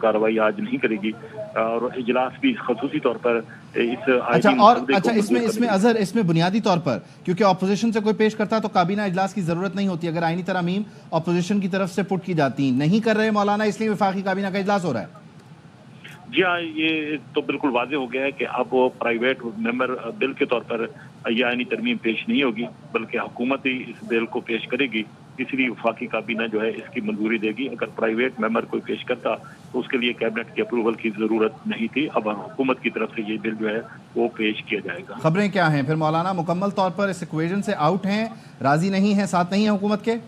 कार्रवाई आज नहीं करेगी और इजलास भी खसूसी तौर पर इस इसमें अजहर इसमें बुनियादी तौर पर क्योंकि अपोजिशन से कोई पेश करता है तो काबीना इजलास की जरूरत नहीं होती अगर आईनी तरामीम अपोजिशन की तरफ से पुट की जाती नहीं कर रहे मौलाना इसलिए वफाकी काबीना का इजलास हो रहा है। जी हाँ, ये तो बिल्कुल वाज़ेह हो गया है कि अब वो प्राइवेट मेंबर बिल के तौर पर यह आईनी तरमीम पेश नहीं होगी बल्कि हुकूमत ही इस बिल को पेश करेगी, इसलिए वफाकी काबीना जो है इसकी मंजूरी देगी। अगर प्राइवेट मेंबर कोई पेश करता तो उसके लिए कैबिनेट की अप्रूवल की ज़रूरत नहीं थी, अब हुकूमत की तरफ से ये बिल जो है वो पेश किया जाएगा। खबरें क्या हैं फिर मौलाना, मुकम्मल तौर पर इस इक्वेशन से आउट हैं, राजी नहीं है, साथ नहीं है हुकूमत के?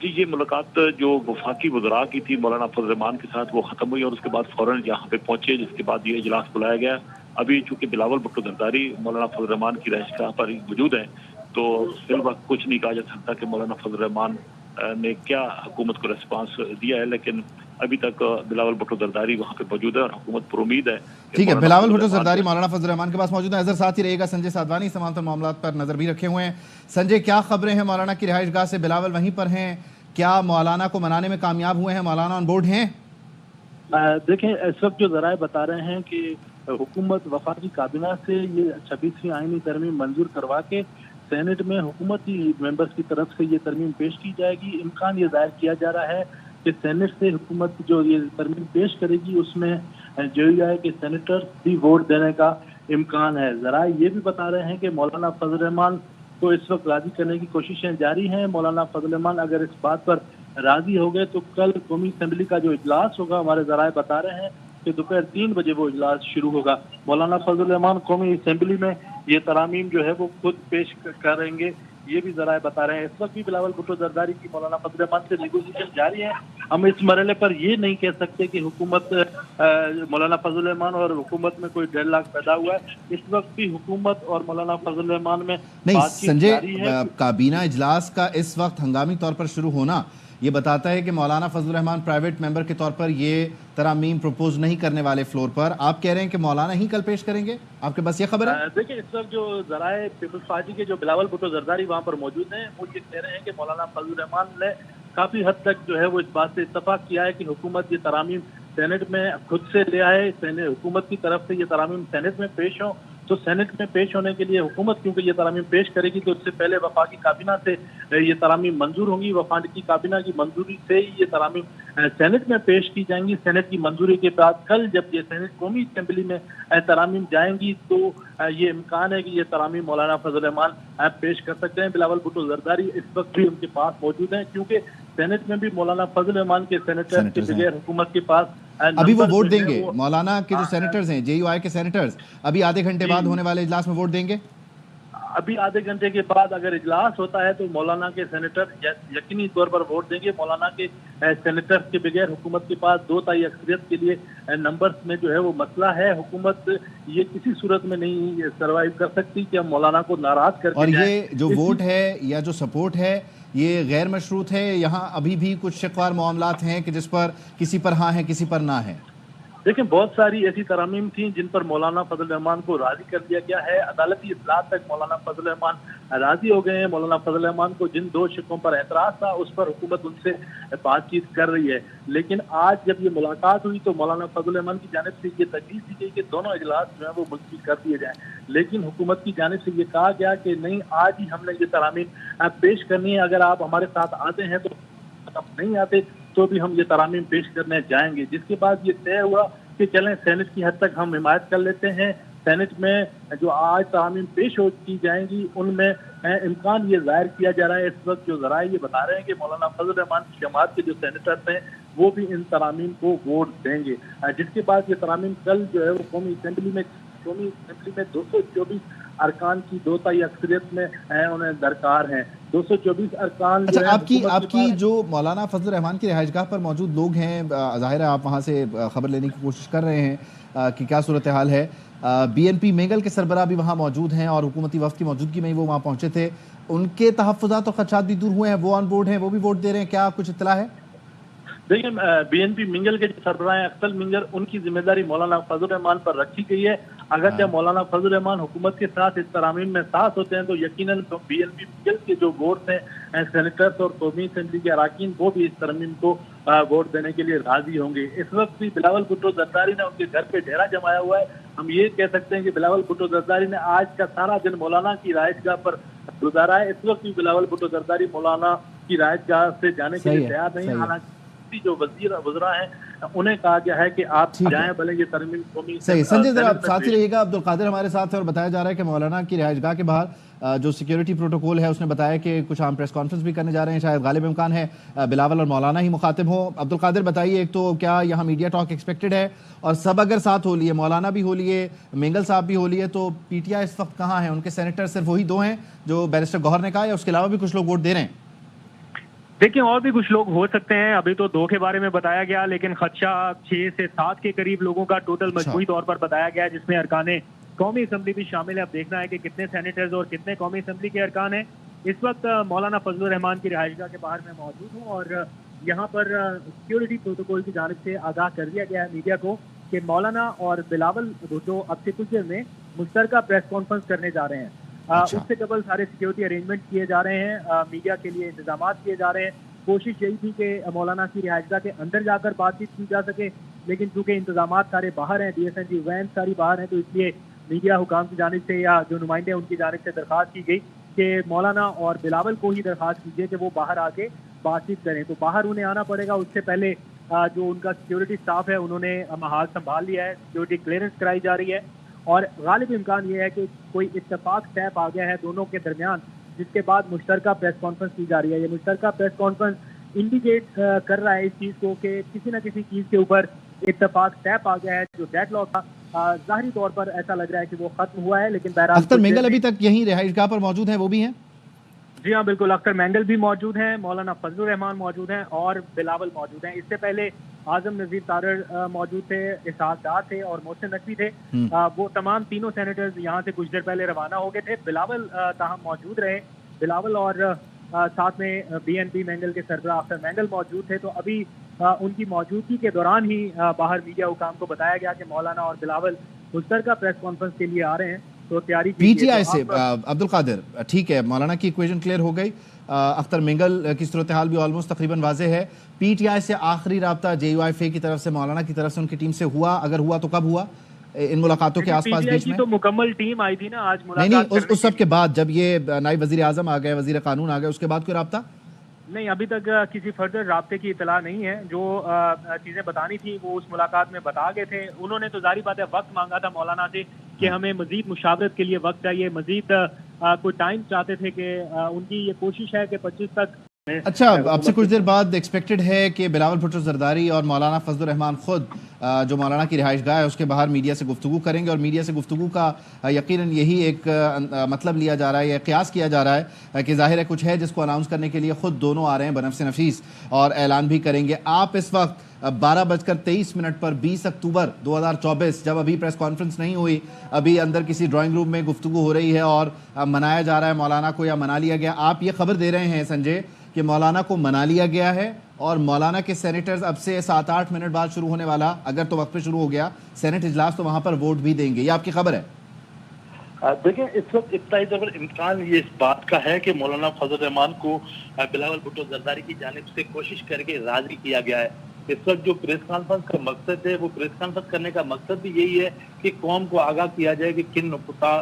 जी, ये मुलाकात जो वफाकी वज़रा की थी मौलाना फजल रहमान के साथ वो ख़त्म हुई और उसके बाद फ़ौरन यहाँ पे पहुंचे, जिसके बाद ये इजलास बुलाया गया। अभी चूंकि बिलावल भुट्टो जरदारी मौलाना फजल रहमान की रहायशगाह पर मौजूद है तो फिल वक्त कुछ नहीं कहा जा सकता कि मौलाना फजल रहमान ने क्या हुकूमत को रिस्पांस दिया है, लेकिन अभी तक बिलावल भुट्टो जरदारी वहाँ पे मौजूद है और हुकूमत पर उम्मीद है। ठीक है, बिलावल भुट्टो जरदारी मौलाना फजल रहमान के पास मौजूद है। अजहर साथ ही रहेगा संजय साधवानी समांतर मामलात पर नजर भी रखे हुए हैं। संजय, क्या खबरें हैं मौलाना की रिहाइशगाह से? बिलावल वहीं पर हैं, क्या मौलाना को मनाने में कामयाब हुए हैं? मौलाना ऑन बोर्ड हैं? देखें, इस वक्त जो जराए बता रहे हैं कि हुकूमत वफाकी काबीना से ये 26वीं आईनी तरमीम मंजूर करवा के सेनेट में हुकूमती मेंबर्स की तरफ से ये तरमीम पेश की जाएगी। इम्कान ये जाहिर किया जा रहा है कि सेनेट से हुकूमत जो ये तरमीम पेश करेगी उसमें जो है कि सेनेटर्स भी वोट देने का इम्कान है। जराए ये भी बता रहे हैं कि मौलाना फजल रहमान को इस वक्त राजी करने की कोशिशें जारी हैं। मौलाना फजल रहमान अगर इस बात पर राजी हो गए तो कल कौमी असम्बली का जो इजलास होगा, हमारे जराए बता रहे हैं कि दोपहर 3 बजे वो इजलास शुरू होगा। मौलाना फजल रहमान कौमी असम्बली में ये तरामीम जो है वो खुद पेश करेंगे, ये भी जराए बता रहे हैं। इस वक्त भी बिलावल भुट्टो जरदारी की मौलाना फजल रहमान से नेगोशिएशन जारी है। हम इस मरहले पर ये नहीं कह सकते कि हुकूमत मौलाना फजल रहमान और हुकूमत में कोई डेडलॉक पैदा हुआ है। इस वक्त भी हुकूमत और मौलाना फजल रहमान में नहीं, संजय, काबीना इजलास का इस वक्त हंगामी तौर पर शुरू होना ये बताता है कि मौलाना फजल रहमान प्राइवेट मेंबर के तौर पर ये तरामीम प्रपोज नहीं करने वाले फ्लोर पर। आप कह रहे हैं कि मौलाना ही कल पेश करेंगे, आपके पास ये खबर है? देखिए, इस वक्त जो जराए पीपल्स पार्टी के जो बिलावल भुट्टो जरदारी वहाँ पर मौजूद हैं, वो ये कह रहे हैं कि मौलाना फजल रहमान ने काफी हद तक जो है वो इस बात से इत्तफाक किया है कि हुकूमत ये तरामीम सेनेट में खुद से ले आए, हुकूमत की तरफ से ये तरामीम सेनेट में पेश हो। तो सेनेट में पेश होने के लिए हुकूमत क्योंकि ये तरामीम पेश करेगी तो उससे पहले वफाकी काबीना से ये तरामीम मंजूर होंगी। वफाकी काबीना की मंजूरी से ही ये तरामीम सेनेट में पेश की जाएंगी। सेनेट की मंजूरी के बाद कल जब ये सेनेट कौमी असम्बली में तरामीम जाएंगी तो ये इम्कान है कि ये तरामीम मौलाना फजल रहमान पेश कर सकते हैं। बिलावल भुट्टो जरदारी इस वक्त भी उनके पास मौजूद हैं क्योंकि सेनेट में भी मौलाना फजल रहमान के सेनेटर के बगैर हुकूमत के पास अभी वो वोट देंगे। मौलाना के जो सेनेटर्स हैं, JUI के सेनेटर्स, अभी आधे घंटे बाद होने वाले इजलास में वोट देंगे। अभी आधे घंटे के बाद अगर इजलास होता है तो मौलाना के सेनेटर यकीनी तौर पर वोट देंगे। मौलाना के सेनेटर के बगैर हुकूमत के पास 2 तिहाई अक्सरियत के लिए नंबर्स में जो है वो मसला है। हुकूमत ये किसी सूरत में नहीं सर्वाइव कर सकती कि हम मौलाना को नाराज करके। और ये जो वोट है या जो सपोर्ट है ये गैर मशरूत है, यहाँ अभी भी कुछ शिकवार मामलात हैं कि जिस पर किसी पर हाँ है किसी पर ना है? देखिए, बहुत सारी ऐसी तरामीम थी जिन पर मौलाना फजल रहमान को राजी कर दिया गया है। अदालती इत्तलात तक मौलाना फजल रहमान राजी हो गए हैं। मौलाना फजल रहमान को जिन 2 शिकों पर एतराज था उस पर हुकूमत उनसे बातचीत कर रही है। लेकिन आज जब ये मुलाकात हुई तो मौलाना फजल रहमान की जानिब से ये तजवीज़ दी गई कि दोनों इजलास जो है वो मुलतवी कर दिए जाएँ। लेकिन हुकूमत की जानिब से ये कहा गया कि नहीं, आज ही हमने ये तरामीम पेश करनी है। अगर आप हमारे साथ आते हैं तो, आप नहीं आते तो भी हम ये तरामीम पेश करने जाएंगे। जिसके बाद ये तय हुआ कि चलें सेनेट की हद तक हम हिमायत कर लेते हैं। सेनेट में जो आज तरामीम पेश हो की जाएंगी उनमें इम्कान ये जाहिर किया जा रहा है। इस वक्त जो जराए ये बता रहे हैं कि मौलाना फजल रहमान की जमात के जो सेनेटर्स हैं वो भी इन तरामीम को वोट देंगे। जिसके बाद ये तरामीम कल जो है वो कौमी असम्बली में 224 अरकान की 2 तिहाई अक्सरियत में उन्हें दरकार हैं। 224 अरकान। अच्छा, आपकी जो मौलाना फजल रहमान की रिहाइशगाह पर मौजूद लोग हैं, ज़ाहिर है आप वहाँ से खबर लेने की कोशिश कर रहे हैं कि क्या सूरत हाल है। BNP मेंगल के सरबराह भी वहाँ मौजूद हैं और हुकूमती वफ़द की मौजूदगी में ही वो वहाँ पहुँचे थे। उनके तहफ़्फ़ुज़ात और ख़दशात भी दूर हुए हैं, वो ऑन बोर्ड हैं, वो भी वोट दे रहे हैं, क्या कुछ इत्तला है? देखिए, BNP मिंगल के जो सरबराह अख्तर मिंगल, उनकी जिम्मेदारी मौलाना फजल रहमान पर रखी गई है। اگرچہ مولانا فضل الرحمان حکومت کے ساتھ اس ترامیم میں ساتھ ہوتے ہیں تو یقیناً BNP میگل کے جو ووٹس ہیں سینیٹرز اور قومی اسمبلی کے اراکین وہ بھی اس ترمیم کو ووٹ دینے کے لیے راضی ہوں گے۔ اس وقت بھی بلاول بھٹو زرداری نے ان کے گھر پہ ڈیرا جمایا ہوا ہے۔ ہم یہ کہہ سکتے ہیں کہ بلاول بھٹو زرداری نے آج کا سارا دن مولانا کی رہائش گاہ پر گزارا ہے۔ اس وقت بھی بلاول بھٹو زرداری مولانا کی رہائش گاہ سے جانے کے لیے تیار نہیں، حالانکہ جو وزراء ہیں انہیں کہا گیا ہے کہ آپ جائیں، بھلے یہ ترمیم قومی صحیح۔ سنجے ذرا ساتھ ہی رہیے گا، عبد القادر ہمارے ساتھ ہے اور بتایا جا رہا ہے کہ مولانا کی رہائش گاہ کے باہر جو سیکیورٹی پروٹوکول ہے اس نے بتایا کہ کچھ عام پریس کانفرنس بھی کرنے جا رہے ہیں، شاید غالب امکان ہے بلاول اور مولانا ہی مخاطب ہوں۔ عبد القادر بتائیے، ایک تو کیا یہاں میڈیا ٹاک ایکسپیکٹڈ ہے، اور سب اگر ساتھ ہو لیے، مولانا بھی ہو لیے، مینگل صاحب بھی ہو لیے، تو پی ٹی آئی اس وقت کہاں ہیں؟ ان کے سینیٹر صرف وہی دو ہیں جو بیرسٹر گوہر نے کہا، یا اس کے علاوہ بھی کچھ لوگ ووٹ دے رہے ہیں؟ دیکھیں اور بھی کچھ لوگ ہو سکتے ہیں، ابھی تو 2 کے بارے میں بتایا گیا، لیکن خدشہ 6 سے 7 کے قریب لوگوں کا ٹوٹل مجموعی طور پر بتایا گیا ہے، جس میں ارکان قومی اسمبلی بھی شامل ہے۔ اب دیکھنا ہے کہ کتنے سینیٹرز اور کتنے قومی اسمبلی کے ارکان ہیں۔ اس وقت مولانا فضل الرحمان کی رہائش گاہ کے باہر میں موجود ہوں، اور یہاں پر سیکیورٹی پروٹوکول کی جانب سے آگاہ کر دیا گیا ہے میڈیا کو کہ مولانا اور بلاول بھٹو اب سے کچھ دیر میں مشترکہ پریس کانفرنس کرنے جا رہے ہیں۔ اس سے قبل سارے سیکیورٹی ارینجمنٹ کیے جا رہے ہیں، میڈیا کے لیے انتظامات کیے جا رہے ہیں۔ کوشش یہی تھی کہ مولانا کی رہائش گاہ کے اندر جا کر بات چیت کی جا سکے، لیکن چونکہ انتظامات سارے باہر ہیں، DSNG وین ساری باہر ہیں، تو اس لیے میڈیا حکام کی جانب سے یا جو نمائندے ان کی جانب سے درخواست کی گئی کہ مولانا اور بلاول کو ہی درخواست کیجیے کہ وہ باہر آ کے بات چیت کریں۔ تو باہر انہیں آنا پڑے گا، اس سے پہلے جو ان کا سیکیورٹی سٹاف ہے انہوں نے محاذ سنبھال لیا ہے، سیکیورٹی کلیئرنس کرائی جا رہی ہے، اور غالب امکان یہ ہے کہ کوئی اتفاق طے آ گیا ہے دونوں کے درمیان، جس کے بعد مشترکہ پریس کانفرنس کی جا رہی ہے۔ یہ مشترکہ پریس کانفرنس انڈیکیٹ کر رہا ہے اس چیز کو کہ کسی نہ کسی چیز کے اوپر اتفاق طے آ گیا ہے۔ جو ڈیڈ لاک تھا ظاہری طور پر ایسا لگ رہا ہے کہ وہ ختم ہوا ہے، لیکن بہرحال اختر مینگل ابھی تک یہیں رہائش گاہ پر موجود ہیں، وہ بھی ہیں؟ جی ہاں بالکل، اختر مینگل بھی موجود ہیں، مولانا فضل الرحمان موجود ہیں اور بلاول موجود ہیں۔ اس سے پہلے اعظم نذیر تارڑ موجود تھے، اسحاق ڈار تھے اور محسن نقوی تھے۔ وہ تمام تینوں سینیٹرز یہاں سے کچھ دیر پہلے روانہ ہو گئے تھے۔ بلاول تاہم موجود رہے، بلاول اور ساتھ میں BNP مینگل کے سربراہ اختر مینگل موجود تھے۔ تو ابھی ان کی موجودگی کے دوران ہی باہر میڈیا حکام کو بتایا گیا کہ مولانا اور بلاول مشترکہ پریس کانفرنس کے لیے آ رہے ہیں، تو تیاری پی ٹی آئی سے عبد القادر ٹھیک ہے، مولانا کی ایکویژن کلیئر ہو گئی، اختر مینگل کی صورتحال بھی آلموسٹ تقریباً واضح ہے۔ پی ٹی آئی سے آخری رابطہ JUIFA کی طرف سے، مولانا کی طرف سے ان کی ٹیم سے ہوا؟ اگر ہوا تو کب ہوا؟ ان ملاقاتوں کے آس پاس بیچ میں تو مکمل ٹیم آئی تھی نا آج ملاقات نہیں، اس سب کے بعد جب یہ نائب وزیر اعظم آ گئے، وزیر قانون آ گئے، اس کے بعد کوئی رابطہ نہیں؟ ابھی تک کسی فردر رابطے کی اطلاع نہیں ہے۔ جو چیزیں بتانی تھی وہ اس ملاقات میں بتا گئے تھے۔ انہوں نے تو ظاہری بات ہے وقت مانگا تھا مولانا سے کہ ہمیں مزید مشاورت کے لیے وقت چاہیے، مزید کوئی ٹائم چاہتے تھے، کہ ان کی یہ کوشش ہے کہ 25 تک۔ اچھا، اب سے کچھ دیر بعد ایکسپیکٹڈ ہے کہ بلاول بھٹو زرداری اور مولانا فضل الرحمان خود جو مولانا کی رہائش گاہ ہے اس کے باہر میڈیا سے گفتگو کریں گے، اور میڈیا سے گفتگو کا یقیناً یہی ایک مطلب لیا جا رہا ہے، یا قیاس کیا جا رہا ہے کہ ظاہر ہے کچھ ہے جس کو اناؤنس کرنے کے لیے خود دونوں آ رہے ہیں بنفس نفیس، اور اعلان بھی کریں گے۔ آپ اس وقت 12:23 پر 20 اکتوبر 2024، جب ابھی پریس کانفرنس نہیں ہوئی، ابھی اندر کسی ڈرائنگ روم میں گفتگو ہو رہی ہے اور منایا جا رہا ہے مولانا کو یا منا لیا گیا، آپ یہ خبر دے رہے ہیں سنجے کہ مولانا کو منا لیا گیا ہے، اور مولانا کے سینیٹرز اب سے 7-8 منٹ بعد شروع ہونے والا، اگر تو وقت پہ شروع ہو گیا سینٹ اجلاس، تو وہاں پر ووٹ بھی دیں گے، یہ آپ کی خبر ہے؟ دیکھیں اس وقت ابتدائی طور پر امکان یہ اس بات کا ہے کہ مولانا فضل الرحمان کو بلاول بھٹو زرداری کی جانب سے کوشش کر کے راضی کیا گیا ہے۔ اس وقت جو پریس کانفرنس کا مقصد ہے، وہ پریس کانفرنس کرنے کا مقصد بھی یہی ہے کہ قوم کو آگاہ کیا جائے کہ کن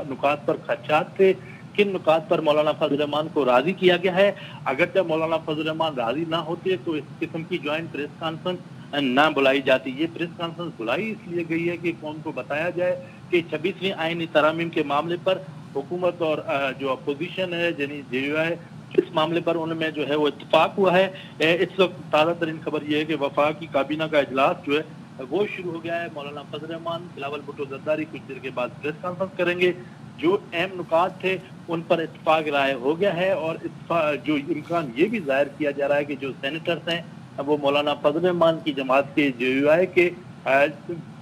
نکات پر خدشات تھے، کن نکات پر مولانا فضل الرحمان کو راضی کیا گیا ہے۔ اگرچہ مولانا فضل الرحمان راضی نہ ہوتے تو اس قسم کی جوائنٹ پریس کانفرنس نہ بلائی جاتی۔ یہ پریس کانفرنس بلائی اس لیے گئی ہے کہ قوم کو بتایا جائے کہ 26ویں آئینی ترامیم کے معاملے پر حکومت اور جو اپوزیشن ہے یعنی JUI، اس معاملے پر ان میں جو ہے وہ اتفاق ہوا ہے۔ اس وقت تازہ ترین خبر یہ ہے کہ وفاقی کابینہ کا اجلاس جو ہے وہ شروع ہو گیا ہے۔ مولانا فضل الرحمان، بلاول بھٹو زرداری کچھ دیر کے بعد پریس کانفرنس کریں گے۔ جو اہم نکات تھے ان پر اتفاق رائے ہو گیا ہے، اور جو امکان یہ بھی ظاہر کیا جا رہا ہے کہ جو سینیٹرز ہیں وہ مولانا فضل الرحمان کی جماعت کے JUI کے،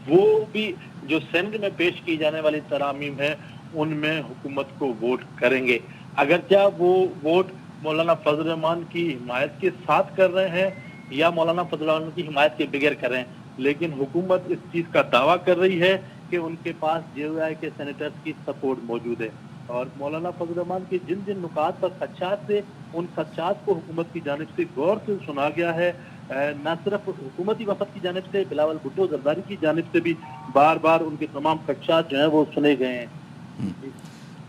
وہ بھی جو سینٹ میں پیش کی جانے والی ترامیم ہے ان میں حکومت کو ووٹ کریں گے۔ اگرچہ وہ ووٹ مولانا فضل الرحمان کی حمایت کے ساتھ کر رہے ہیں یا مولانا فضل الرحمان کی حمایت کے بغیر کر رہے ہیں، لیکن حکومت اس چیز کا دعویٰ کر رہی ہے کہ ان کے پاس JUI کے سینیٹرز کی سپورٹ موجود ہے، اور مولانا فضل الرحمان کے جن جن نکات پر خدشات تھے ان خدشات کو حکومت کی جانب سے غور سے سنا گیا ہے۔ نہ صرف حکومتی وفد کی جانب سے، بلاول بھٹو زرداری کی جانب سے بھی بار بار ان کے تمام خدشات جو ہیں وہ سنے گئے ہیں۔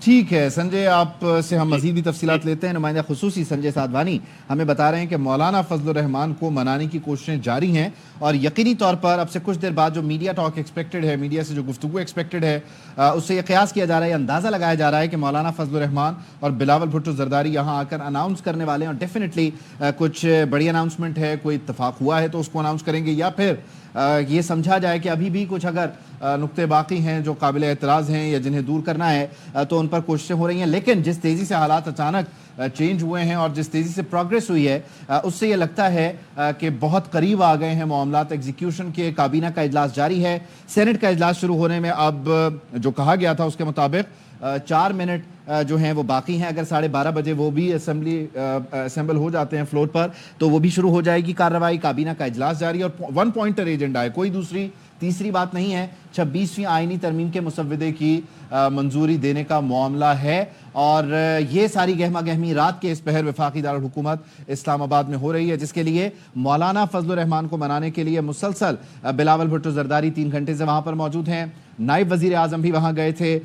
ٹھیک ہے سنجے، آپ سے ہم مزید بھی تفصیلات لیتے ہیں۔ نمائندہ خصوصی سنجے سادوانی ہمیں بتا رہے ہیں کہ مولانا فضل الرحمان کو منانے کی کوششیں جاری ہیں، اور یقینی طور پر اب سے کچھ دیر بعد جو میڈیا ٹاک ایکسپیکٹڈ ہے، میڈیا سے جو گفتگو ایکسپیکٹڈ ہے، اس سے یہ قیاس کیا جا رہا ہے، یہ اندازہ لگایا جا رہا ہے کہ مولانا فضل الرحمان اور بلاول بھٹو زرداری یہاں آ کر اناؤنس کرنے والے ہیں، اور ڈیفینیٹلی کچھ بڑی اناؤنسمنٹ ہے، کوئی اتفاق ہوا ہے تو اس کو اناؤنس کریں گے، یا پھر یہ سمجھا جائے کہ ابھی بھی کچھ اگر نقطے باقی ہیں جو قابل اعتراض ہیں یا جنہیں دور کرنا ہے تو ان پر کوششیں ہو رہی ہیں۔ لیکن جس تیزی سے حالات اچانک چینج ہوئے ہیں اور جس تیزی سے پروگریس ہوئی ہے، اس سے یہ لگتا ہے کہ بہت قریب آ گئے ہیں معاملات ایگزیکیوشن کے۔ کابینہ کا اجلاس جاری ہے، سینٹ کا اجلاس شروع ہونے میں اب جو کہا گیا تھا اس کے مطابق 4 منٹ جو ہیں وہ باقی ہیں۔ اگر 12:30 بجے وہ بھی اسمبل ہو جاتے ہیں فلور پر تو وہ بھی شروع ہو جائے گی کارروائی۔ کابینہ کا اجلاس جاری اور 1 پوائنٹر ایجنڈا ہے، کوئی دوسری تیسری بات نہیں ہے۔ 26ویں آئینی ترمیم کے مسودے کی منظوری دینے کا معاملہ ہے، اور یہ ساری گہما گہمی رات کے اس پہر وفاقی دارالحکومت اسلام آباد میں ہو رہی ہے، جس کے لیے مولانا فضل الرحمان کو منانے کے لیے مسلسل بلاول بھٹو زرداری 3 گھنٹے سے وہاں پر موجود ہیں۔ نائب وزیر اعظم بھی وہاں گئے تھے،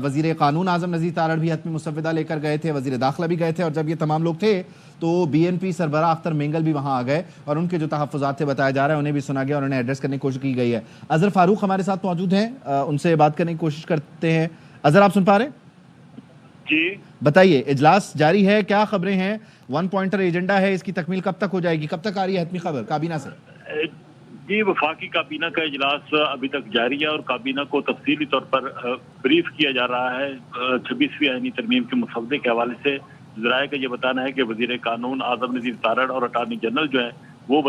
وزیر قانون اعظم نذیر تارڑ بھی حتمی مسودہ لے کر گئے تھے، وزیر داخلہ بھی گئے تھے، اور جب یہ تمام لوگ تھے تو BNP سربراہ اختر مینگل بھی وہاں آ گئے، اور ان کے جو تحفظات تھے بتایا جا رہا ہے انہیں بھی سنا گیا اور انہیں ایڈریس کرنے کی کوشش کی گئی ہے۔ اظہر فاروق ہمارے ساتھ موجود ہیں، ان سے بات کرنے کی کوشش کرتے ہیں۔ اظہر، آپ سن پا رہے ہیں؟ جی بتائیے، اجلاس جاری ہے، کیا خبریں ہیں؟ 1 پوائنٹر ایجنڈا ہے، اس کی تکمیل کب تک ہو جائے گی؟ کب تک آ رہی ہے حتمی خبر کابینہ سے؟ جی، وفاقی کابینہ کا اجلاس ابھی تک جاری ہے، اور کابینہ کو تفصیلی طور پر بریف کیا جا رہا ہے 26ویں آئینی ترمیم کے مسودے کے حوالے سے۔ ذرائع کا یہ بتانا ہے کہ وزیر قانون اعظم نذیر تارڑ اور اٹارنی جنرل جو ہے وہ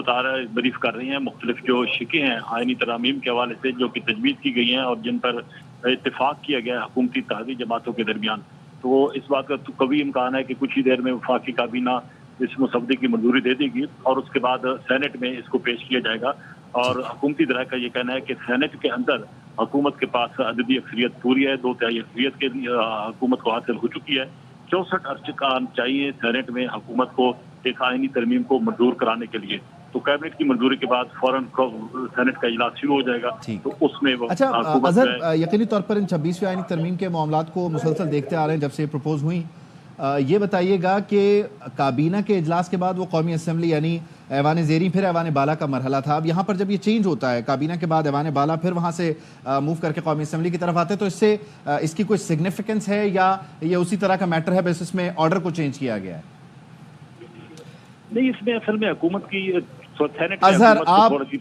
بریف کر رہی ہیں مختلف جو شکیں ہیں آئینی ترامیم کے حوالے سے جو کہ تجویز کی گئی ہیں اور جن پر اتفاق کیا گیا ہے حکومتی اتحادی جماعتوں کے درمیان۔ تو اس بات کا تو قوی امکان ہے کہ کچھ ہی دیر میں وفاقی کابینہ اس مسودے کی منظوری دے دے گی، اور اس کے بعد سینٹ میں اس کو پیش کیا جائے گا۔ اور حکومتی ذرائع کا یہ کہنا ہے کہ سینٹ کے اندر حکومت کے پاس عددی اکثریت پوری ہے، 2/3 اکثریت کے حکومت کو حاصل ہو چکی ہے۔ 64 ارکان چاہیے سینٹ میں حکومت کو ایک آئینی ترمیم کو منظور کرانے کے لیے۔ تو کیبنٹ کی منظوری کے بعد فوراً سینٹ کا اجلاس شروع ہو جائے گا، تو اس میں وہ اچھا اظہر، یقینی طور پر ان 26ویں آئینی ترمیم کے معاملات کو مسلسل دیکھتے آ رہے ہیں جب سے یہ پروپوز ہوئی۔ یہ بتائیے گا کہ کابینہ کے اجلاس کے بعد وہ قومی اسمبلی یعنی ایوان زیریں پھر ایوان بالا کا مرحلہ تھا، اب یہاں پر جب یہ چینج ہوتا ہے کابینہ کے بعد ایوان بالا پھر وہاں سے موو کر کے قومی اسمبلی کی طرف آتے ہیں، تو اس سے اس کی کوئی سگنیفیکنس ہے یا یہ اسی طرح کا میٹر ہے بس اس میں آرڈر کو چینج کیا گیا ہے؟ نہیں، اس میں اصل میں حکومت کی اظہر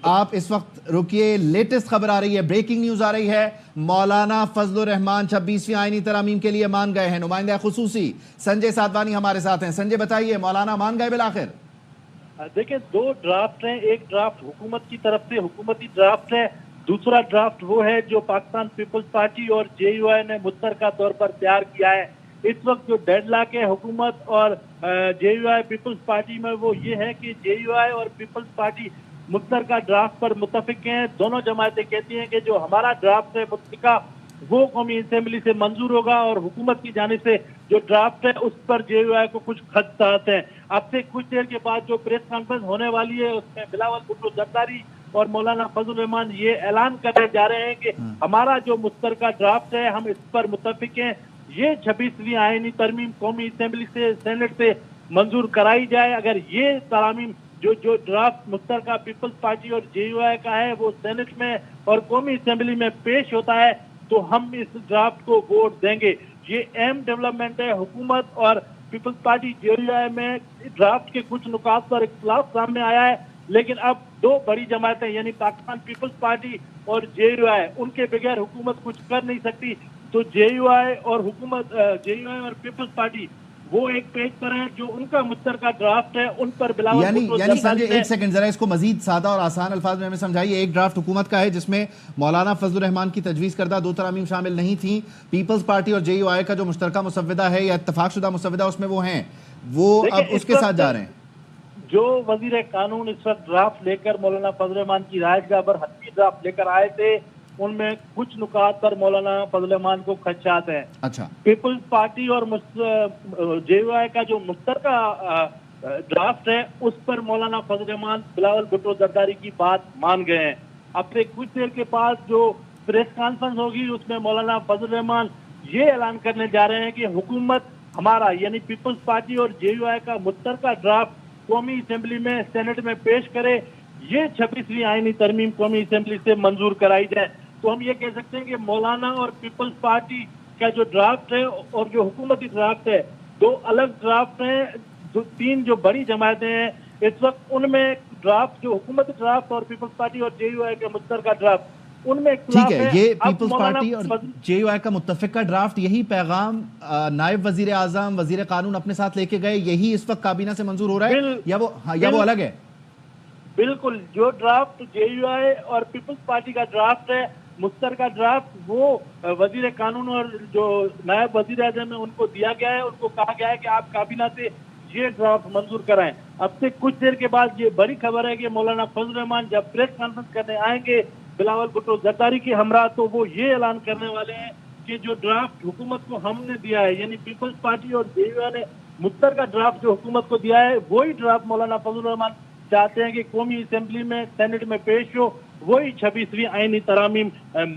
آپ اس وقت رکیے، لیٹسٹ خبر آ رہی ہے، بریکنگ نیوز آ رہی ہے، مولانا فضل الرحمان 26ویں آئینی ترامیم کے لیے مان گئے ہیں۔ نمائندہ خصوصی سنجے سادوانی ہمارے ساتھ ہیں۔ سنجے بتائیے، مولانا مان گئے بالآخر؟ دیکھیں، 2 ڈرافٹ ہیں، ایک ڈرافٹ حکومت کی طرف سے حکومتی ڈرافٹ ہے، دوسرا ڈرافٹ وہ ہے جو پاکستان پیپلز پارٹی اور JUI نے مشترکہ طور پر تیار کیا ہے۔ اس وقت جو ڈیڈ لاک ہے حکومت اور JUI پیپلز پارٹی میں وہ یہ ہے کہ JUI اور پیپلز پارٹی مشترکہ ڈرافٹ پر متفق ہیں۔ دونوں جماعتیں کہتی ہیں کہ جو ہمارا ڈرافٹ ہے مشترکہ وہ قومی اسمبلی سے منظور ہوگا، اور حکومت کی جانب سے جو ڈرافٹ ہے اس پر JUI کو کچھ خدشات ہیں۔ اب سے کچھ دیر کے بعد جو پریس کانفرنس ہونے والی ہے اس میں بلاول بھٹو زرداری اور مولانا فضل الرحمان یہ اعلان کرنے جا رہے ہیں کہ ہمارا جو مشترکہ ڈرافٹ ہے ہم اس پر متفق ہیں، یہ 26ویں آئینی ترمیم قومی اسمبلی سے سینٹ سے منظور کرائی جائے۔ اگر یہ ترامیم جو ڈرافٹ مشترکہ پیپلز پارٹی اور JUI کا ہے وہ سینٹ میں اور قومی اسمبلی میں پیش ہوتا ہے تو ہم اس ڈرافٹ کو ووٹ دیں گے۔ یہ اہم ڈیولپمنٹ ہے۔ حکومت اور پیپلز پارٹی JUI میں ڈرافٹ کے کچھ نکات پر اختلاف سامنے آیا ہے، لیکن اب 2 بڑی جماعتیں یعنی پاکستان پیپلز پارٹی اور JUI ان کے بغیر حکومت کچھ کر نہیں سکتی، تو JUI اور پیپلز پارٹی وہ ایک پیج پر ہیں، جو ان کا مشترکہ ڈرافٹ ہے ان پر بلاول یعنی سنجے ایک سیکنڈ ذرا اس کو مزید سادہ اور آسان الفاظ میں ہمیں سمجھائیے۔ ایک ڈرافٹ حکومت کا ہے جس میں مولانا فضل الرحمان کی تجویز کردہ 2 ترامیم شامل نہیں تھیں، پیپلز پارٹی اور JUI کا جو مشترکہ مسودہ ہے یا اتفاق شدہ مسودہ اس میں وہ ہیں، وہ اب اس کے ساتھ جا رہے ہیں۔ جو وزیر قانون اس وقت ڈرافٹ لے کر مولانا فضل الرحمان کی رہائش گاہ پر حتمی ڈرافٹ لے کر آئے تھے उनमें कुछ नुकात पर मौलाना फजल रहमान को खदशात हैं। अच्छा, पीपल्स पार्टी और JUI का जो मुश्तरका ड्राफ्ट है उस पर मौलाना फजल रहमान बिलावल भुट्टो जरदारी की बात मान गए हैं। अब से कुछ देर के बाद जो प्रेस कॉन्फ्रेंस होगी उसमें मौलाना फजल रहमान ये ऐलान करने जा रहे हैं कि हुकूमत हमारा यानी पीपल्स पार्टी और JUI का मुश्तरका ड्राफ्ट कौमी असेंबली में सेनेट में पेश करे, ये 26वीं आईनी तरमीम कौमी असेंबली से मंजूर कराई जाए। तो हम ये कह सकते हैं कि मौलाना और पीपल्स पार्टी का जो ड्राफ्ट है और जो हुकूमती ड्राफ्ट है, दो अलग ड्राफ्ट हैं। तीन जो बड़ी जमायतें हैं इस वक्त उनमें ड्राफ्ट जो हुकूमती ड्राफ्ट और पीपल्स पार्टी और JUI का मुश्तरका ड्राफ्ट उनमें इख्तिलाफ ठीक है। है। ये अब पीपल्स पार्टी और JUI का मुत्तफिका ड्राफ्ट, यही पैगाम नायब वजीर आजम वजीर कानून अपने साथ लेके गए, यही इस वक्त काबीना से मंजूर हो रहा है या वो अलग है? बिल्कुल, जो ड्राफ्ट JUI और पीपल्स पार्टी का ड्राफ्ट है मुश्तरका ड्राफ्ट, वो वजीर कानून और जो नायब वजीर आजम है उनको दिया गया है। उनको कहा गया है कि आप काबीना से ये ड्राफ्ट मंजूर कराएं। अब से कुछ देर के बाद ये बड़ी खबर है कि मौलाना फजल रहमान जब प्रेस कॉन्फ्रेंस करने आएंगे बिलावल भुट्टो जरदारी की हमरा, तो वो ये ऐलान करने वाले हैं कि जो ड्राफ्ट हुकूमत को हमने दिया है यानी पीपल्स पार्टी और JUI ने मुश्तरका ड्राफ्ट जो हुकूमत को दिया है वही ड्राफ्ट मौलाना फजल रहमान चाहते हैं कि कौमी असेंबली में सेनेट में पेश हो, वही 26वीं आईनी तरामीम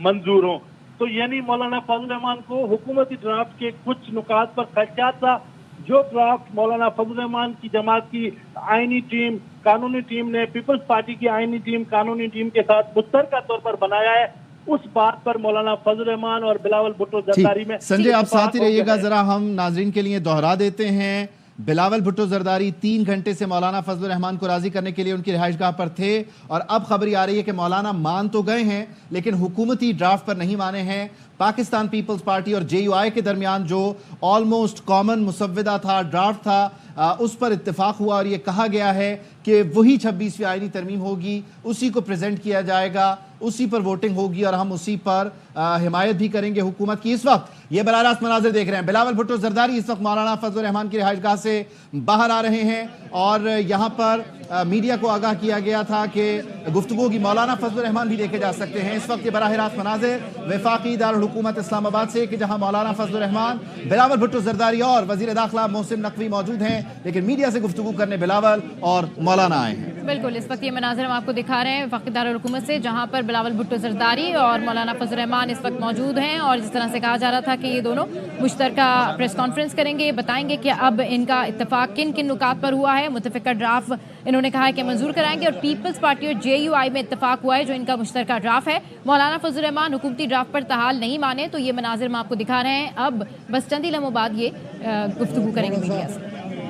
मंजूर हो। तो यानी मौलाना फजल रहमान को हुकूमती ड्राफ्ट के कुछ नुकात पर खदशात था। जो ड्राफ्ट मौलाना फजल रहमान की जमात की आईनी टीम कानूनी टीम ने पीपल्स पार्टी की आईनी टीम कानूनी टीम के साथ मुश्तरका तौर पर बनाया है, उस बात पर मौलाना फजल रहमान और बिलावल भुट्टो जरदारी में। संजय, आप साथ ही रहिएगा, जरा हम नाजरीन के लिए दोहरा देते हैं। बिलावल भुट्टो जरदारी 3 घंटे से मौलाना फजल रहमान को राजी करने के लिए उनकी रिहाइशगाह पर थे और अब खबरी आ रही है कि मौलाना मान तो गए हैं लेकिन हुकूमती ड्राफ्ट पर नहीं माने हैं। पाकिस्तान पीपल्स पार्टी और JUI के दरमियान जो ऑलमोस्ट कॉमन मुसव्वदा था, ड्राफ्ट था, उस पर इत्तेफाक हुआ और ये कहा गया है कि वही 26वीं आईनी तरमीम होगी, उसी को प्रेजेंट किया जाएगा, उसी पर वोटिंग होगी और हम उसी पर हिमायत भी करेंगे हुकूमत की। इस वक्त ये बराह रास्त मनाजिर देख रहे हैं, बिलावल भुट्टो जरदारी इस वक्त मौलाना फजल रहमान की रिहाइशगाह से बाहर आ रहे हैं और यहाँ पर मीडिया को आगाह किया गया था कि गुफ्तगू की मौलाना फजल रहमान भी देखे जा सकते हैं। इस वक्त ये बराह रास्त मनाजिर वफाकी दारुल हुकूमत इस्लामाबाद से कि जहाँ मौलाना फजल रहमान, बिलावल भुट्टो जरदारी और वजीर दाखिला मोहसिन नकवी मौजूद हैं, लेकिन मीडिया से गुफ्तगू करने बिलावल और मौलाना आए हैं। बिल्कुल, इस वक्त ये मनाजिर हम आपको दिखा रहे हैं वफाकी दारुल हुकूमत से, जहाँ पर बिलावल भुट्टो जरदारी और मौलाना फजल रहमान इस वक्त मौजूद हैं और जिस तरह से कहा जा रहा था कि ये दोनों मुश्तरका प्रेस कॉन्फ्रेंस करेंगे, बताएंगे कि अब इनका इत्तेफाक किन किन नुकात पर हुआ है। मुत्तफिका ड्राफ्ट इन्होंने कहा है कि मंजूर कराएंगे और पीपल्स पार्टी और JUI में इत्तेफाक हुआ है जो इनका मुश्तरका ड्राफ्ट है। मौलाना फजल रहमान हुकूमती ड्राफ्ट पर तहाल नहीं माने, तो ये मनाजिर हम आपको दिखा रहे हैं। अब बस चंद ही लम्हों बाद ये गुफ्तगू करेंगे मीडिया से।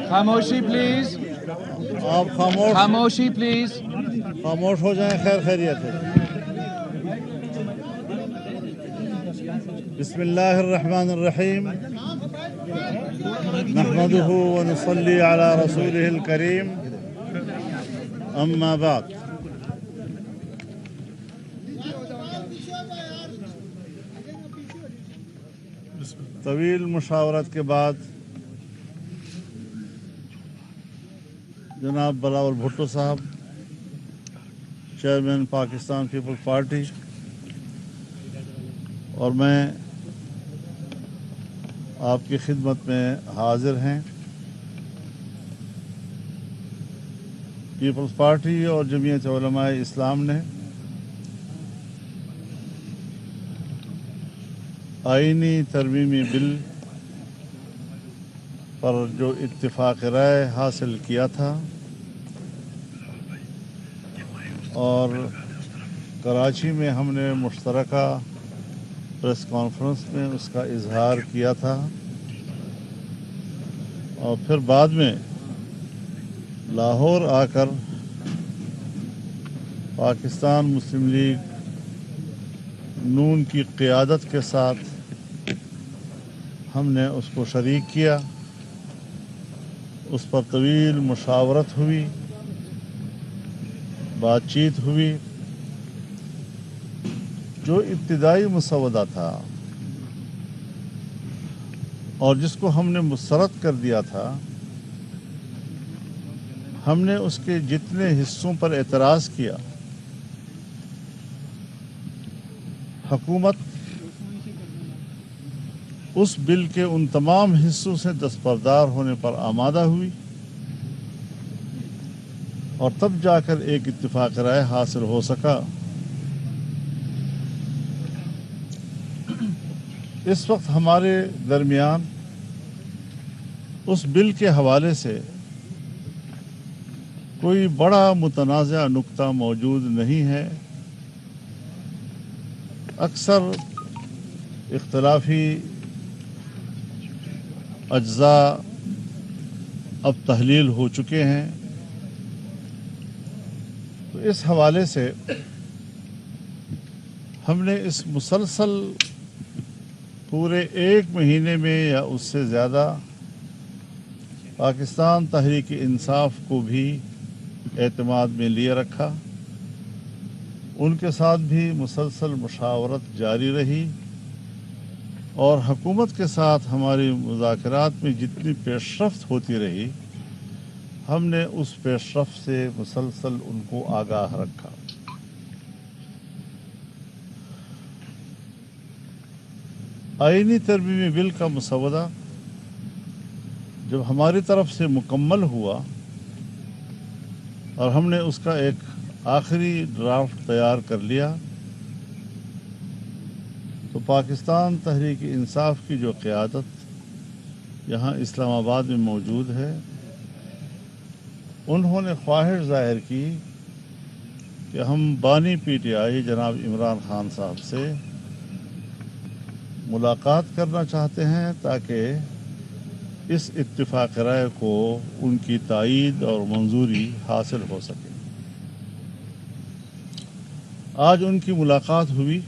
खामोशी प्लीज, आप खामोशी प्लीज, खामोश हो जाएं, खैर खैरियत है। बिस्मिल्लाहिर्रहमानिर्रहीम, नहमदुहु व नुसल्ली अला रसूलिहिल करीम, अम्मा बाद। तवील मुशावरत के बाद जनाब बिलावल भुट्टो साहब, चेयरमैन पाकिस्तान पीपल्स पार्टी, और मैं आपकी खिदमत में हाजिर हैं। पीपल्स पार्टी और जमीयत उलमाए इस्लाम ने आईनी तरमीमी बिल पर जो इत्तिफाक राय हासिल किया था और कराची में हमने मुश्तरका प्रेस कॉन्फ्रेंस में उसका इजहार किया था और फिर बाद में लाहौर आकर पाकिस्तान मुस्लिम लीग नून की क़ियादत के साथ हमने उसको शरीक किया। उस पर तवील मुशावरत हुई, बातचीत हुई। जो इब्तिदाई मुसवदा था और जिसको हमने मुस्तरद कर दिया था, हमने उसके जितने हिस्सों पर एतराज़ किया हुकूमत उस बिल के उन तमाम हिस्सों से दस्तबरदार होने पर आमादा हुई और तब जाकर एक इत्तिफाक राय हासिल हो सका। इस वक्त हमारे दरमियान उस बिल के हवाले से कोई बड़ा मुतनाज़ा नुक्ता मौजूद नहीं है। अक्सर इख्तलाफी अज्जा अब तहलील हो चुके हैं, तो इस हवाले से हमने इस मुसलसल पूरे एक महीने में या उससे ज़्यादा पाकिस्तान तहरीक इंसाफ को भी एतमाद में लिए रखा। उनके साथ भी मुसलसल मुशावरत जारी रही और हुकूमत के साथ हमारी मुज़ाकरात में जितनी पेशरफ्त होती रही, हमने उस पेशरफ्त से मुसलसल उनको आगाह रखा। आईनी तरमीमी बिल का मसवदा जब हमारी तरफ से मुकम्मल हुआ और हमने उसका एक आखिरी ड्राफ्ट तैयार कर लिया, तो पाकिस्तान तहरीक इंसाफ की जो क़यादत यहाँ इस्लामाबाद में मौजूद है, उन्होंने ख्वाहिश ज़ाहिर की कि हम बानी PTI जनाब इमरान खान साहब से मुलाकात करना चाहते हैं ताकि इस इत्तिफाक राय को उनकी तायीद और मंजूरी हासिल हो सके। आज उनकी मुलाकात हुई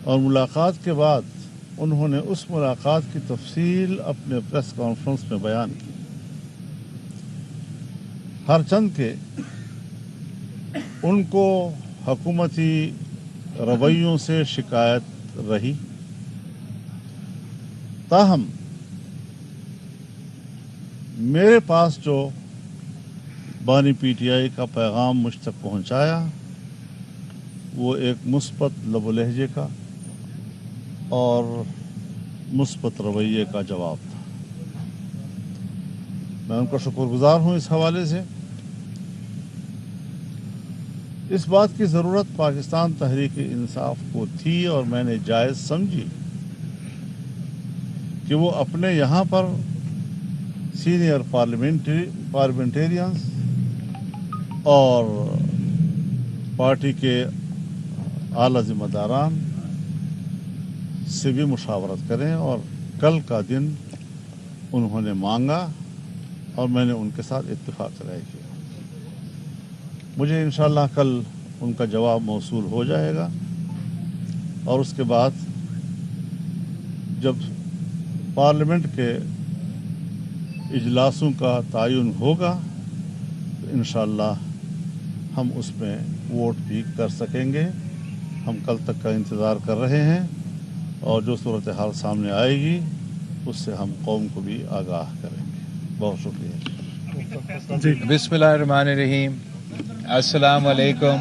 और मुलाकात के बाद उन्होंने उस मुलाकात की तफसील अपने प्रेस कॉन्फ्रेंस में बयान की। हर चंद के उनको हुकूमती रवैयों से शिकायत रही, ताहम मेरे पास जो बानी PTI का पैगाम मुझ तक पहुंचाया वो एक मुस्बत लबो लहजे का और मुस्बत रवैये का जवाब था। मैं उनका शुक्रगुजार हूँ इस हवाले से। इस बात की ज़रूरत पाकिस्तान तहरीक इंसाफ को थी और मैंने जायज़ समझी कि वो अपने यहाँ पर सीनियर पार्लियामेंटेरियंस और पार्टी के आला ज़िम्मेदारान से भी मुशावरत करें, और कल का दिन उन्होंने मांगा और मैंने उनके साथ इत्तिफाक राय किया। मुझे इंशाअल्लाह कल उनका जवाब मौसूल हो जाएगा और उसके बाद जब पार्लियामेंट के इजलासों का तायुन होगा तो इंशाअल्लाह हम उसमें वोट भी कर सकेंगे। हम कल तक का इंतज़ार कर रहे हैं और जो सूरत हाल सामने आएगी उससे हम कौम को भी आगाह करेंगे। बहुत शुक्रिया। बिस्मिल्लाहिर्रहमानिर्रहीम। अस्सलाम वालेकुम।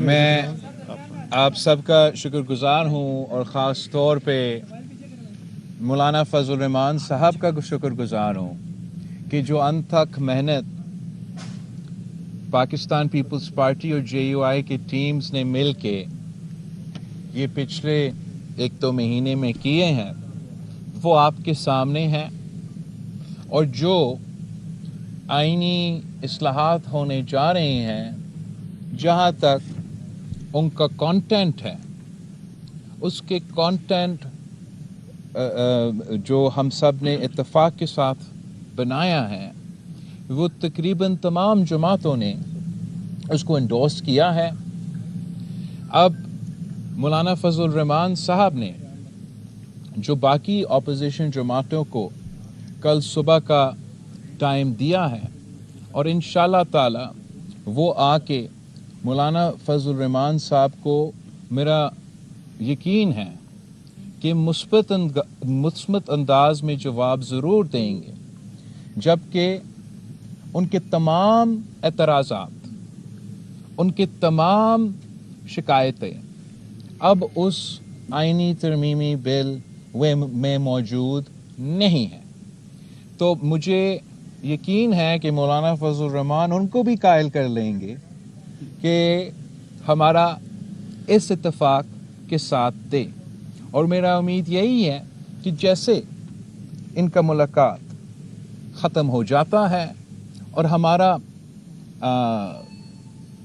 मैं आप सबका शुक्रगुजार हूँ और ख़ास तौर पे मौलाना फजल रहमान साहब का शुक्रगुजार हूँ कि जो अनथक मेहनत पाकिस्तान पीपल्स पार्टी और JUI की टीम्स ने मिल के ये पिछले 1-2 महीने में किए हैं वो आपके सामने हैं, और जो आईनी इस्लाहात होने जा रहे हैं, जहाँ तक उनका कंटेंट है, उसके कंटेंट जो हम सब ने इत्तेफाक के साथ बनाया है, वो तकरीबन तमाम जमातों ने उसको एंडोर्स किया है। अब मौलाना फजल रहमान साहब ने जो बाकी अपोजिशन जमातों को कल सुबह का टाइम दिया है, और इंशाअल्लाह ताला वो आके मौलाना फजल रहमान साहब को मेरा यकीन है कि मुस्बत अंदाज में जवाब ज़रूर देंगे, जबकि उनके तमाम एतराज़ात, उनके तमाम शिकायतें اب اس آئینی ترمیمی بل میں موجود نہیں ہے. تو مجھے یقین ہے کہ مولانا فضل الرحمان ان کو بھی قائل کر لیں گے کہ ہمارا اس اتفاق کے ساتھ دے. اور میرا امید یہی ہے کہ جیسے ان کا ملاقات ختم ہو جاتا ہے اور ہمارا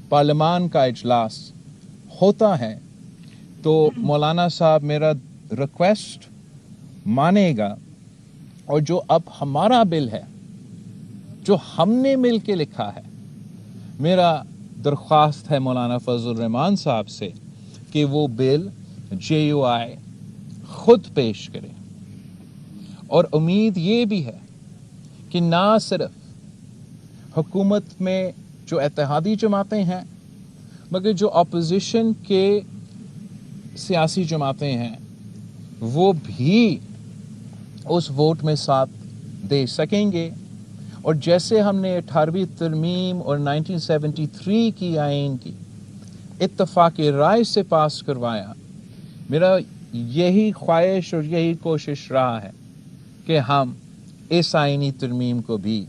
پارلیمان کا اجلاس ہوتا ہے تو مولانا صاحب میرا ریکویسٹ مانے گا اور جو اب ہمارا بل ہے جو ہم نے مل کے لکھا ہے، میرا درخواست ہے مولانا فضل الرحمان صاحب سے کہ وہ بل JUI خود پیش کرے. اور امید یہ بھی ہے کہ نہ صرف حکومت میں جو اتحادی جماعتیں ہیں مگر جو اپوزیشن کے سیاسی جماعتیں ہیں وہ بھی اس ووٹ میں ساتھ دے سکیں گے. اور جیسے ہم نے 18ویں ترمیم اور 1973 کی آئین کی اتفاق رائے سے پاس کروایا، میرا یہی خواہش اور یہی کوشش رہا ہے کہ ہم اس آئینی ترمیم کو بھی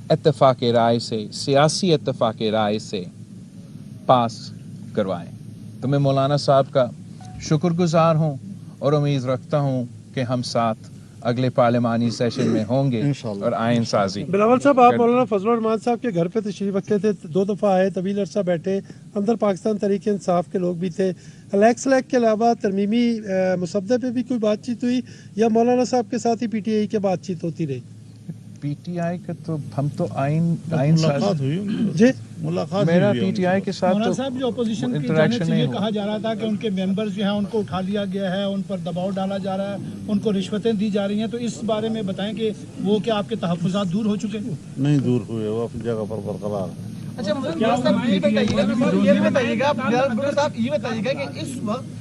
اتفاق رائے سے، سیاسی اتفاق رائے سے پاس کروائیں. تو میں مولانا صاحب کا شکر گزار ہوں اور امید رکھتا ہوں کہ ہم ساتھ اگلے پارلیمانی سیشن میں ہوں گے اور آئین سازی. بلاول صاحب، آپ مولانا فضل الرحمان صاحب کے گھر پہ تشریف رکھتے تھے، 2 دفعہ آئے، طویل عرصہ بیٹھے، اندر پاکستان تحریک انصاف کے لوگ بھی تھے. الیکس لیک کے علاوہ ترمیمی مسودے پہ بھی کوئی بات چیت ہوئی یا مولانا صاحب کے ساتھ ہی PTI کی بات چیت ہوتی رہی؟ PTI کا تو ہم تو آئین ساز جی ملاقات میرا PTI کے ساتھ مولانا صاحب جو اپوزیشن کی جانب سے یہ کہا جا رہا تھا کہ ان کے ممبرز جو ہیں ان کو اٹھا لیا گیا ہے، ان پر دباؤ ڈالا جا رہا ہے، ان کو رشوتیں دی جا رہی ہیں، تو اس بارے میں بتائیں کہ وہ کیا آپ کے تحفظات دور ہو چکے ہیں؟ نہیں دور ہوئے، وہ اپنی جگہ پر برقرار ہے. اچھا یہ بتائیے گا کہ اس وقت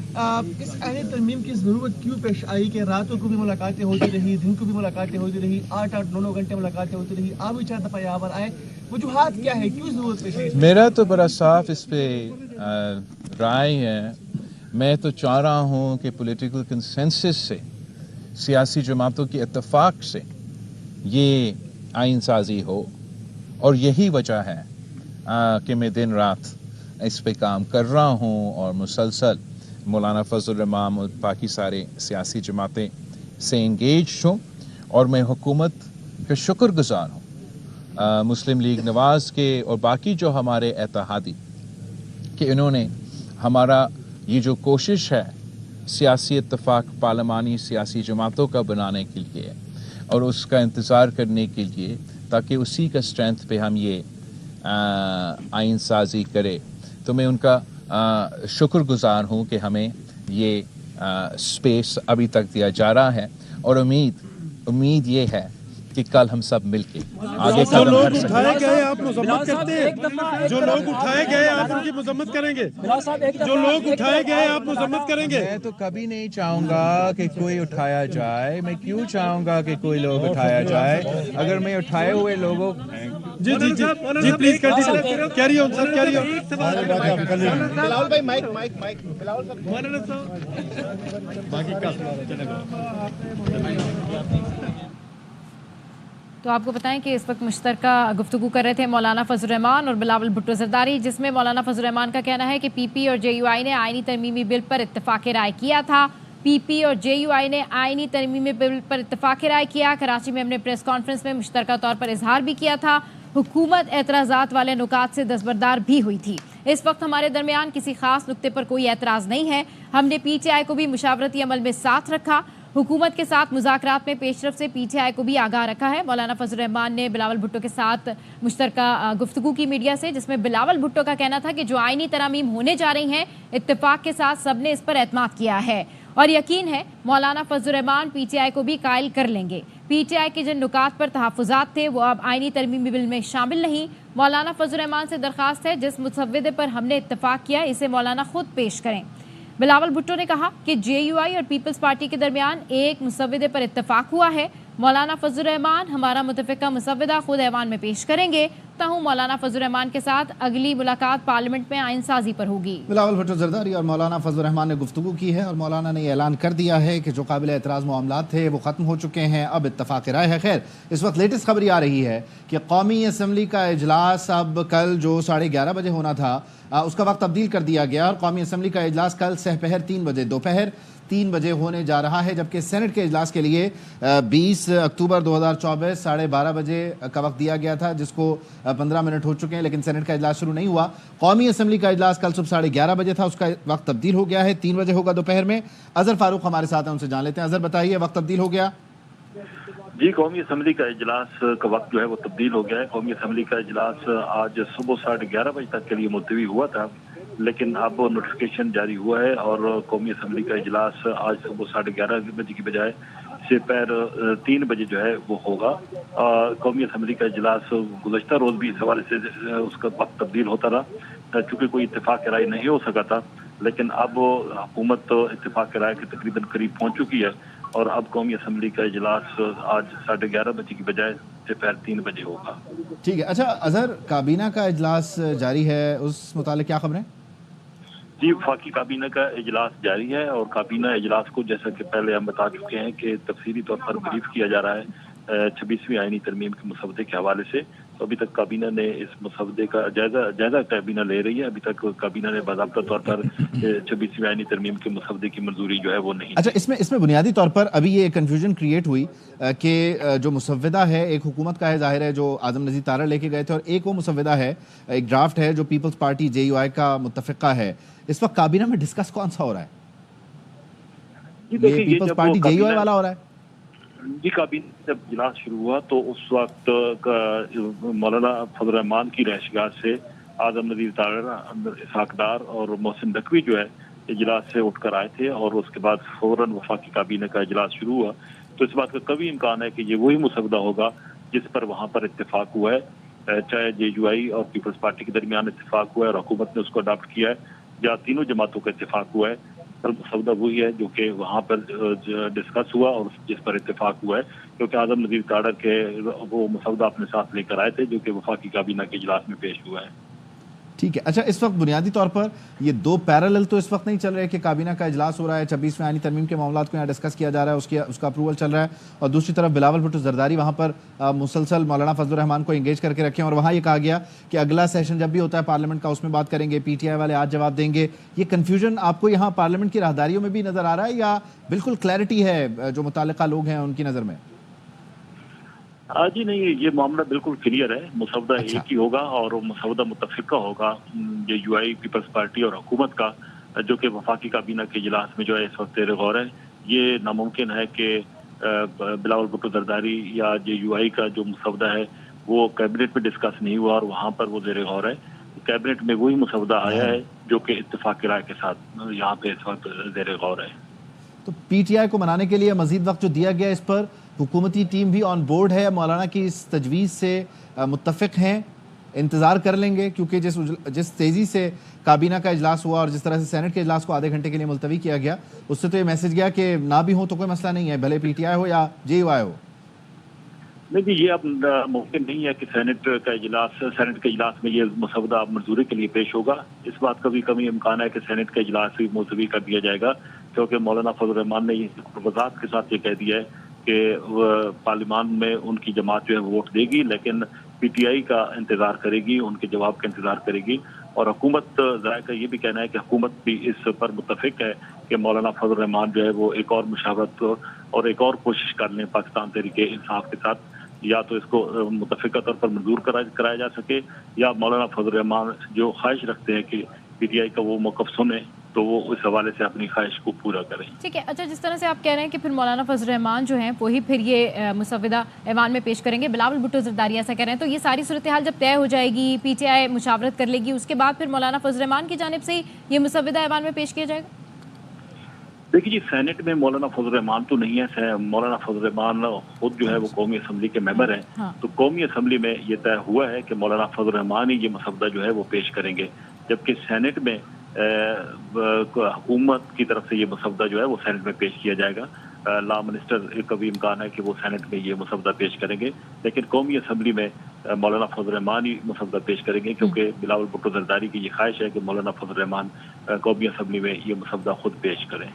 اس آئینی ترمیم کی ضرورت کیوں پیش آئی کہ راتوں کو بھی ملاقاتیں ہوتی رہی، دن کو بھی ملاقاتیں ہوتی رہی، 8-8 9 گھنٹے ملاقاتیں ہوتی رہی، آپ بھی 4 دفعہ یہاں پر آئے، وجوہات کیا ہے، کیوں ضرورت پیش آئی؟ میرا تو بڑا صاف اس پہ رائے ہے. میں تو چاہ رہا ہوں کہ پولیٹیکل کنسنسس سے، سیاسی جماعتوں کے اتفاق سے یہ آئین سازی ہو، اور یہی وجہ ہے کہ میں دن رات اس پہ کام کر رہا ہوں اور مسلسل مولانا فضل الرحمان اور باقی سارے سیاسی جماعتیں سے انگیج ہوں. اور میں حکومت کا شکر گزار ہوں، مسلم لیگ نواز کے اور باقی جو ہمارے اتحادی، کہ انہوں نے ہمارا یہ جو کوشش ہے سیاسی اتفاق پارلیمانی سیاسی جماعتوں کا بنانے کے لیے اور اس کا انتظار کرنے کے لیے، تاکہ اسی کا اسٹرینتھ پہ ہم یہ آئین سازی کرے. تو میں ان کا شکر گزار ہوں کہ ہمیں یہ اسپیس ابھی تک دیا جا رہا ہے. اور امید یہ ہے کہ کل ہم سب مل کے آگے جو لوگ اٹھائے گئے آپ مذمت کرتے ہیں، جو لوگ اٹھائے گئے آپ ان کی مذمت کریں گے، جو لوگ اٹھائے گئے آپ مذمت کریں گے؟ میں تو کبھی نہیں چاہوں گا کہ کوئی اٹھایا جائے. میں کیوں چاہوں گا کہ کوئی لوگ اٹھایا جائے؟ اگر میں اٹھائے ہوئے لوگوں جی جی جی جی please carry on sir, carry on. Bilawal بھائی مائک بلاول صاحب. تو آپ کو بتائیں کہ اس وقت مشترکہ گفتگو کر رہے تھے مولانا فضل الرحمان اور بلاول بھٹو زرداری، جس میں مولانا فضل الرحمان کا کہنا ہے کہ PP اور JUI نے آئینی ترمیمی بل پر اتفاق رائے کیا تھا. PP اور JUI نے آئینی ترمیمی بل پر اتفاق رائے کیا. کراچی میں ہم نے پریس کانفرنس میں مشترکہ طور پر اظہار بھی کیا تھا. حکومت اعتراضات والے نکات سے دستبردار بھی ہوئی تھی. اس وقت ہمارے درمیان کسی خاص نقطے پر کوئی اعتراض نہیں ہے. ہم نے PTI کو بھی مشاورتی عمل میں ساتھ رکھا. حکومت کے ساتھ مذاکرات میں پیش رفت سے PTI کو بھی آگاہ رکھا ہے. مولانا فضل الرحمان نے بلاول بھٹو کے ساتھ مشترکہ گفتگو کی میڈیا سے، جس میں بلاول بھٹو کا کہنا تھا کہ جو آئینی ترامیم ہونے جا رہی ہیں اتفاق کے ساتھ سب نے اس پر اعتماد کیا ہے اور یقین ہے مولانا فضل الرحمان PTI کو بھی قائل کر لیں گے. PTI کے جن نکات پر تحفظات تھے وہ اب آئینی ترمیمی بل میں شامل نہیں. مولانا فضل الرحمان سے درخواست ہے جس مسودے پر ہم نے اتفاق کیا اسے مولانا خود پیش کریں. بلاول بھٹو نے کہا کہ JUI اور پیپلز پارٹی کے درمیان ایک مسودے پر اتفاق ہوا ہے. مولانا فضل الرحمان ہمارا متفقہ مسودہ خود ایوان میں پیش کریں گے. रखता हूँ मौलाना फजल रहमान के साथ। अगली मुलाकात पार्लियामेंट में आइन साजी पर होगी। बिलावल भुट्टो जरदारी और मौलाना फजल रहमान ने गुफ्तगू की है और मौलाना ने ऐलान कर दिया है कि जो काबिल एतराज़ मामलात थे वो ख़त्म हो चुके हैं, अब इत्तफ़ाक़ राय है। खैर, इस वक्त लेटेस्ट खबर ये आ रही है कि कौमी असम्बली का इजलास अब कल जो 11:30 बजे होना था उसका वक्त तब्दील कर दिया गया और कौमी असम्बली का इजलास कल सहपहर 3 बजे दोपहर 3 बजे होने जा रहा है, जबकि सेनेट के इजलास के लिए 20 अक्टूबर 2024 12:30 बजे का वक्त दिया गया था, जिसको 15 मिनट हो चुके हैं, लेकिन सेनेट का इजलास शुरू नहीं हुआ। कौमी असम्बली का इजलास कल सुबह 11:30 बजे था, उसका वक्त तब्दील हो गया है, 3 बजे होगा दोपहर में। अजहर फारूक हमारे साथ हैं, उनसे जान लेते हैं। अजहर बताइए, वक्त तब्दील हो गया? जी, कौमी असम्बली का इजलास का वक्त जो है वो तब्दील हो गया है। कौमी असम्बली का इजलास आज सुबह 11:30 बजे तक के लिए मुलतवी हुआ था, लेकिन अब नोटिफिकेशन जारी हुआ है और कौमी असम्बली का इजलास आज सुबह 11:30 बजे की बजाय दोपहर 3 बजे जो है वो होगा। कौमी असम्बली का इजलास गुज़श्ता रोज़ भी इस हवाले से उसका वक्त तब्दील होता रहा, चूँकि कोई इत्तेफाक राय नहीं हो सका था, लेकिन अब हुकूमत इत्तेफाक राय के तकरीबन करीब पहुँच चुकी है और अब कौमी असम्बली का इजलास आज 11:30 बजे की बजाय दोपहर 3 बजे होगा। ठीक है। अच्छा अजहर, काबीना का इजलास जारी है, उस मुतालिक क्या खबरें? जी, वफाकी काबीना का इजलास जारी है और काबीना इजलास को जैसा कि पहले हम बता चुके हैं कि तफसीली तौर पर ब्रीफ किया जा रहा है 26वीं आईनी तरमीम के मसवदे के हवाले से। तो अभी तक काबीना ने इस मसवदे का जायजा काबीना ले रही है। अभी तक काबीना ने बाज़ाब्ता तौर पर 26वीं आईनी तरमीम के मसवदे की मंजूरी जो है वो नहीं। अच्छा, इसमें बुनियादी तौर पर अभी ये कन्फ्यूजन क्रिएट हुई कि जो मुसव्वदा है एक हुकूमत का है, जाहिर है, जो आज़म नज़ीर तारा लेके गए थे, और एक वो मुसव्वदा है, एक ड्राफ्ट है जो पीपल्स पार्टी JUI का मुत्तफ़िका है। इस वक्त काबीना में डिस्कस कौन सा हो रहा है? ये पीपल्स पार्टी JUI वाला हो रहा है? जी, काबीना जब इजलास शुरू हुआ तो उस वक्त मौलाना फजल रहमान की रहशगाह से आज़म नज़ीर तारा, इसहाक डार और मोहसिन नकवी जो है इजलास से उठकर आए थे और उसके बाद फौरन वफाकी काबीना का इजलास शुरू हुआ। तो इस बात का कभी इम्कान है कि ये वही मुसवदा होगा जिस पर वहाँ पर इत्तेफाक हुआ है, चाहे JUI और पीपल्स पार्टी के दरमियान इत्तेफाक हुआ है और हुकूमत ने उसको अडॉप्ट किया है, या तीनों जमातों का इत्तेफाक हुआ है, पर मुसवदा वही है जो कि वहाँ पर डिस्कस हुआ और जिस पर इत्तेफाक हुआ है, क्योंकि आज़म नज़ीर तारा के वो मुसवदा अपने साथ लेकर आए थे जो कि वफाकी काबीना के इजलास में पेश हुआ है। ठीक है। अच्छा, इस वक्त बुनियादी तौर पर ये दो पैरेलल तो इस वक्त नहीं चल रहे कि काबीना का इजलास हो रहा है, 26वीं आईनी तरमीम के मामलात को यहाँ डिस्कस किया जा रहा है, उसका अप्रूवल चल रहा है, और दूसरी तरफ बिलावल भुट्टो जरदारी वहाँ पर मुसलसल मौलाना फजल रहमान को एंगेज करके रखे और वहाँ ये कहा गया कि अगला सेशन जब भी होता है पार्लियामेंट का उसमें बात करेंगे, PTI वाले आज जवाब देंगे। ये कन्फ्यूजन आपको यहाँ पार्लियामेंट की राहदारियों में भी नज़र आ रहा है या बिल्कुल क्लैरिटी है जो मुताल्लिका लोग हैं उनकी नज़र में? जी नहीं, ये मामला बिल्कुल क्लियर है। मुसवदा एक ही होगा और मुसवदा मुत्तफ़िका होगा JUI, पीपल्स पार्टी और हुकूमत का, जो कि वफाकी काबीना के इजलास में जो है इस वक्त ज़ेर गौर है। ये नामुमकिन है कि बिलावल भुट्टो जरदारी या JUI का जो मुसवदा है वो कैबिनेट में डिस्कस नहीं हुआ और वहाँ पर वो ज़ेर गौर है। कैबिनेट में वही मुसवदा आया है जो कि इत्तेफाक राय के साथ यहाँ पे इस वक्त ज़ेर गौर है। तो PTI को मनाने के लिए मजीद वक्त जो दिया गया, इस पर हुकूमती टीम भी ऑन बोर्ड है, मौलाना की इस तजवीज़ से मुत्तफ़िक हैं, इंतज़ार कर लेंगे? क्योंकि जिस तेज़ी से काबीना का इजलास हुआ और जिस तरह से सेनेट के इजलास को आधे घंटे के लिए मुलतवी किया गया, उससे तो ये मैसेज गया कि ना भी हो तो कोई मसला नहीं है, भले PTI हो या JUI हो। नहीं, ये अब मुमकिन नहीं है कि सेनेट के इजलास में ये मसवदा मंजूरी के लिए पेश होगा। इस बात का भी कमी इम्कान है कि सेनेट का इजलास भी मुलतवी कर दिया जाएगा, क्योंकि मौलाना फजल रहमान ने वज़ाहत के साथ ये कह दिया है कि पार्लियामान में उनकी जमात जो है वोट देगी, लेकिन PTI का इंतज़ार करेगी, उनके जवाब का इंतज़ार करेगी। और हुकूमत ज़रा का ये भी कहना है कि हुकूमत भी इस पर मुत्तफ़िक है कि मौलाना फजल रहमान जो है वो एक और मुशावरत और एक और कोशिश कर लें पाकिस्तान तहरीक इंसाफ के साथ, या तो इसको मुत्तफ़िका तौर पर मंजूर कराया जा सके, या मौलाना फजल रहमान जो ख्वाहिश रखते हैं कि PTI का वो मौक़िफ़ सुने तो वो उस हवाले से अपनी ख्वाहिश को पूरा करें। ठीक है। अच्छा, जिस तरह से आप कह रहे हैं कि फिर मौलाना फजल रहमान जो हैं वही फिर ये मुसवदा ऐवान में पेश करेंगे, बिलावल भुट्टो जरदारी ऐसा कह रहे हैं, तो ये सारी सूरत हाल जब तय हो जाएगी, PTI मुशावरत कर लेगी, उसके बाद फिर मौलाना फजल रहमान की जानिब से ये मुसवदा ऐवान में पेश किया जाएगा? देखिए जी, सेनेट में मौलाना फजल रहमान तो नहीं है। मौलाना फजल रहमान खुद जो है वो कौमी असम्बली के मेंबर हैं। हाँ। तो कौमी असम्बली में ये तय हुआ है कि मौलाना फजल रहमान ही ये मसवदा जो है वो पेश करेंगे, जबकि सेनेट में हुकूमत की तरफ से ये मसवदा जो है वो सेनेट में पेश किया जाएगा। लॉ मिनिस्टर का भी इम्कान है कि वो सेनेट में ये मसवदा पेश करेंगे, लेकिन कौमी असम्बली में मौलाना फजल रहमान ही मसौदा पेश करेंगे, क्योंकि बिलावल भुट्टो जरदारी की ये ख्वाहिश है कि मौलाना फजल रहमान कौमी असम्बली में ये मसौदा खुद पेश करें।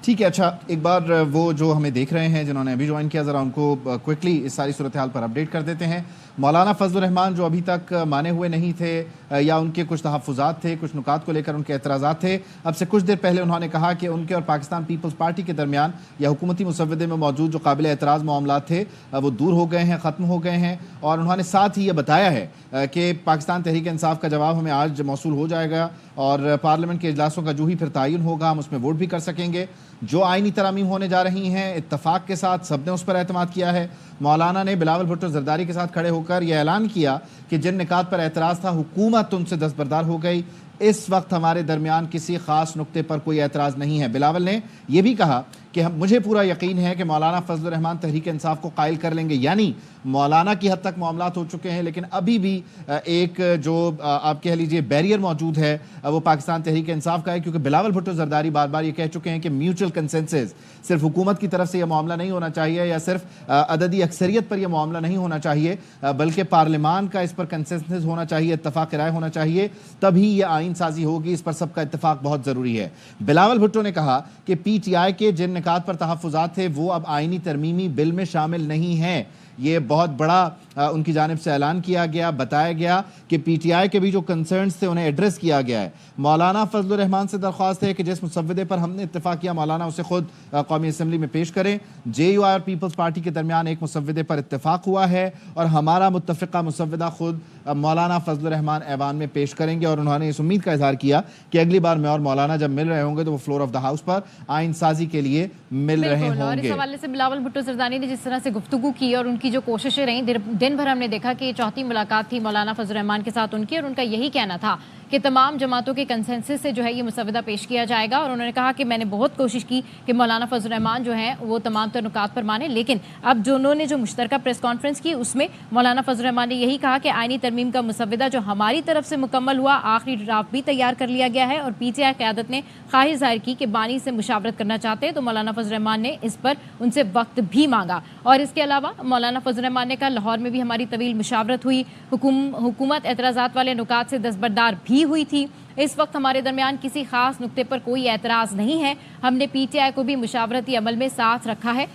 ठीक है, अच्छा एक बार वो जो हमें देख रहे हैं जिन्होंने अभी ज्वाइन किया, ज़रा उनको क्विकली इस सारी सूरत हाल पर अपडेट कर देते हैं। मौलाना फजल रहमान जो अभी तक माने हुए नहीं थे या उनके कुछ तहफ़्फ़ुज़ात थे, कुछ नुकात को लेकर उनके एतराज़ात थे, अब से कुछ देर पहले उन्होंने कहा कि उनके और पाकिस्तान पीपल्स पार्टी के दरमियान या हुकूमती मुसव्वदे में मौजूद जो काबिल एतराज़ मामलात थे वो दूर हो गए हैं, ख़त्म हो गए हैं। और उन्होंने साथ ही ये बताया है कि पाकिस्तान तहरीक इंसाफ का जवाब हमें आज मौसूल हो जाएगा और पार्लियामेंट के इजलासों का जो ही फिर तयन होगा हम उसमें वोट भी कर सकेंगे। जो आइनी तरामीम होने जा रही हैं इत्तफाक के साथ सबने उस पर एतमाद किया है। मौलाना ने बिलावल भुट्टो जरदारी के साथ खड़े होकर यह ऐलान किया कि जिन निकात पर एतराज़ था हुकूमत उनसे दस्तबरदार हो गई, इस वक्त हमारे दरमियान किसी ख़ास नुक्ते पर कोई एतराज़ नहीं है। बिलावल ने यह भी कहा कि मुझे पूरा यकीन है कि मौलाना फजल रहमान तहरीक इंसाफ को कायल कर लेंगे, यानी मौलाना की हद तक मामलात हो चुके हैं, लेकिन अभी भी एक जो आप कह लीजिए बैरियर मौजूद है वो पाकिस्तान तहरीक इंसाफ का है, क्योंकि बिलावल भुट्टो जरदारी बार बार ये कह चुके हैं कि म्यूचुअल कंसेंसस, सिर्फ हुकूमत की तरफ से यह मामला नहीं होना चाहिए या सिर्फ अददी अक्सरियत पर यह मामला नहीं होना चाहिए, बल्कि पार्लियामान का इस पर कंसेंसस होना चाहिए, इत्तफाक राय होना चाहिए, तभी ये आइन साजी होगी। इस पर सबका इत्तफाक बहुत ज़रूरी है। बिलावल भुट्टो ने कहा कि PTI के जिन निकात पर तहफ़्फ़ुज़ात थे वो अब आइनी तरमीमी बिल में शामिल नहीं हैं। ये बहुत बड़ा उनकी जानिब से ऐलान किया गया, बताया गया कि PTI के भी जो कंसर्न्स थे उन्हें एड्रेस किया गया है। मौलाना फजल रहमान से दरख्वास्त है कि जिस मुसव्वदे पर हमने इत्तेफाक किया मौलाना उसे खुद कौमी असम्बली में पेश करें। JUI और पीपल्स पार्टी के दरमियान एक मुसव्वदे पर इत्तेफाक हुआ है और हमारा मुत्तफ़िक़ा मुसव्वदा खुद मौलाना फजल रहमान ऐवान में पेश करेंगे। और उन्होंने इस उम्मीद का इजहार किया कि अगली बार मैं और मौलाना जब मिल रहे होंगे तो वो फ्लोर ऑफ द हाउस पर आइन साजी के लिए मिल रहे होंगे। और इस हवाले से बिलावल भुट्टो जरदारी ने जिस तरह से गुफ्तगू की और उनकी जो कोशिशें रहीं, दिन भर हमने देखा कि चौथी मुलाकात थी मौलाना फजल रहमान के साथ उनकी, और उनका यही कहना था कि तमाम जमातों के कंसेंसस से जो है ये मुसव्वदा पेश किया जाएगा। और उन्होंने कहा कि मैंने बहुत कोशिश की कि मौलाना फजल रहमान जो हैं वो तमाम तर नुकात पर माने, लेकिन अब जो उन्होंने जो मुश्तरका प्रेस कॉन्फ्रेंस की उसमें मौलाना फजल रहमान ने यही कहा कि आइनी तरमीम का मुसव्वदा जो हमारी तरफ से मुकम्मल हुआ, आखिरी ड्राफ्ट भी तैयार कर लिया गया है और PTI क़यादत ने ख्वाहिश ज़ाहिर की कि बानी से मुशावरत करना चाहते हैं, तो मौलाना फजल रहमान ने इस पर उनसे वक्त भी मांगा। और इसके अलावा मौलाना फजल रहमान ने कहा लाहौर में भी हमारी तवील मुशावरत हुई, हुकूमत एतराज़ात वाले नुकात से दस्तबरदार भी हुई थी। इस वक्त हमारे दरमियान किसी खास नुक्ते पर कोई एतराज़ नहीं है। हमने PTI को भी मुशावरती अमल में साथ रखा है।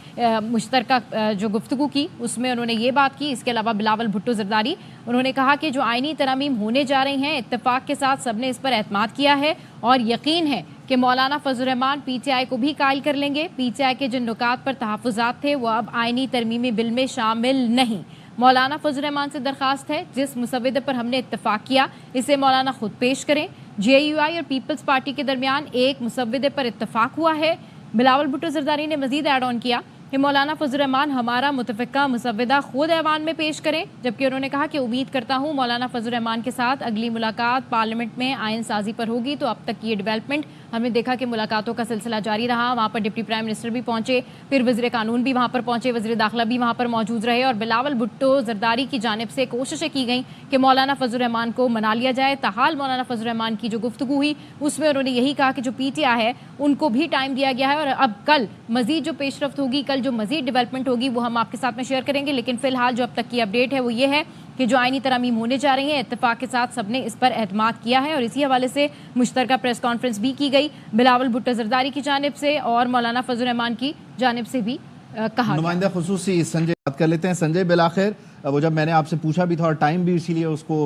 मुश्तरका जो गुफ्तगू की उसमें उन्होंने ये बात की। इसके अलावा बिलावल भुट्टो जरदारी उन्होंने कहा कि जो आइनी तरामीम होने जा रही हैं इत्तेफाक के साथ सबने इस पर एतमाद किया है और यकीन है कि मौलाना फजल रहमान PTI को भी कायल कर लेंगे। PTI के जिन नुकात पर तहफ़्फ़ुज़ात थे वो अब आइनी तरमीमी बिल में शामिल नहीं। मौलाना फजल रहमान से दरख्वास्त है जिस मुसव्वदे पर हमने इत्तेफाक किया इसे मौलाना खुद पेश करें। JUI और पीपल्स पार्टी के दरमियान एक मुसव्वदे पर इत्तेफाक हुआ है। बिलावल भुट्टो जरदारी ने मजीद ऐड ऑन किया कि मौलाना फजल रहमान हमारा मुतफ़िक़ा मुसव्वदा खुद ऐवान में पेश करें, जबकि उन्होंने कहा कि उम्मीद करता हूँ मौलाना फजल रहमान के साथ अगली मुलाकात पार्लियामेंट में आइन साजी पर होगी। तो अब तक ये डेवलपमेंट हमने देखा कि मुलाकातों का सिलसिला जारी रहा। वहाँ पर डिप्टी प्राइम मिनिस्टर भी पहुँचे, फिर वज़ीर कानून भी वहाँ पर पहुँचे, वज़ीर दाखिला भी वहाँ पर मौजूद रहे और बिलावल भुट्टो जरदारी की जानिब से कोशिशें की गई कि मौलाना फजल रहमान को मना लिया जाए। ताहाल मौलाना फजल रहमान की जो गुफ्तगू हुई उसमें उन्होंने यही कहा कि जो PTI है उनको भी टाइम दिया गया है और अब कल मज़ीद जो पेशरफ्त होगी, कल जो मज़ीद डेवलपमेंट होगी वो हम आपके साथ में शेयर करेंगे। लेकिन फ़िलहाल जो अब तक की अपडेट है वो ये है कि जो आइनी तरामीम होने जा रही हैं इत्तेफाक के साथ सबने इस पर एतमाद किया है और इसी हवाले से मुश्तरका प्रेस कॉन्फ्रेंस भी की गई बिलावल भुट्टो जरदारी की जानिब से और मौलाना फजल रहमान की जानिब से भी कहा। नुमाइंदा खुसूसी संजय बात कर लेते हैं। संजय, बिलाखिर वो जब मैंने आपसे पूछा भी था और टाइम भी इसीलिए उसको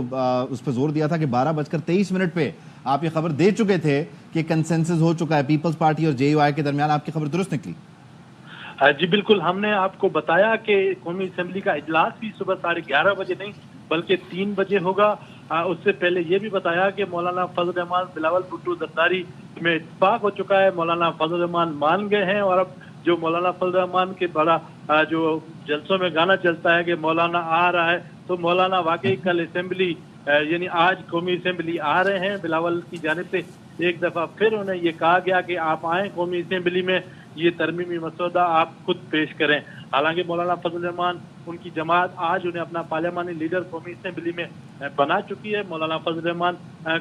उस पर जोर दिया था कि 12:23 पे आप ये खबर दे चुके थे कि कंसेंसस हो चुका है पीपल्स पार्टी और JUI के दरमियान, आपकी खबर दुरुस्त निकली? जी बिल्कुल, हमने आपको बताया कि कौमी असम्बली का इजलास भी सुबह 11:30 बजे नहीं बल्कि 3 बजे होगा। उससे पहले ये भी बताया कि मौलाना फजल रहमान बिलावल भुट्टो जरदारी में इत्तेफाक हो चुका है, मौलाना फजल रहमान मान गए हैं और अब जो मौलाना फजल रहमान के बड़ा जो जलसों में गाना चलता है कि मौलाना आ रहा है, तो मौलाना वाकई कल असम्बली यानी आज कौमी असम्बली आ रहे हैं। बिलावल की जानिब से एक दफ़ा फिर उन्हें ये कहा गया कि आप आएँ कौमी असम्बली में, ये तरमीमी मसौदा आप खुद पेश करें। हालांकि मौलाना फजल रहमान उनकी जमात आज उन्हें अपना पार्लियामानी लीडर कौमी असम्बली में बना चुकी है। मौलाना फजल रहमान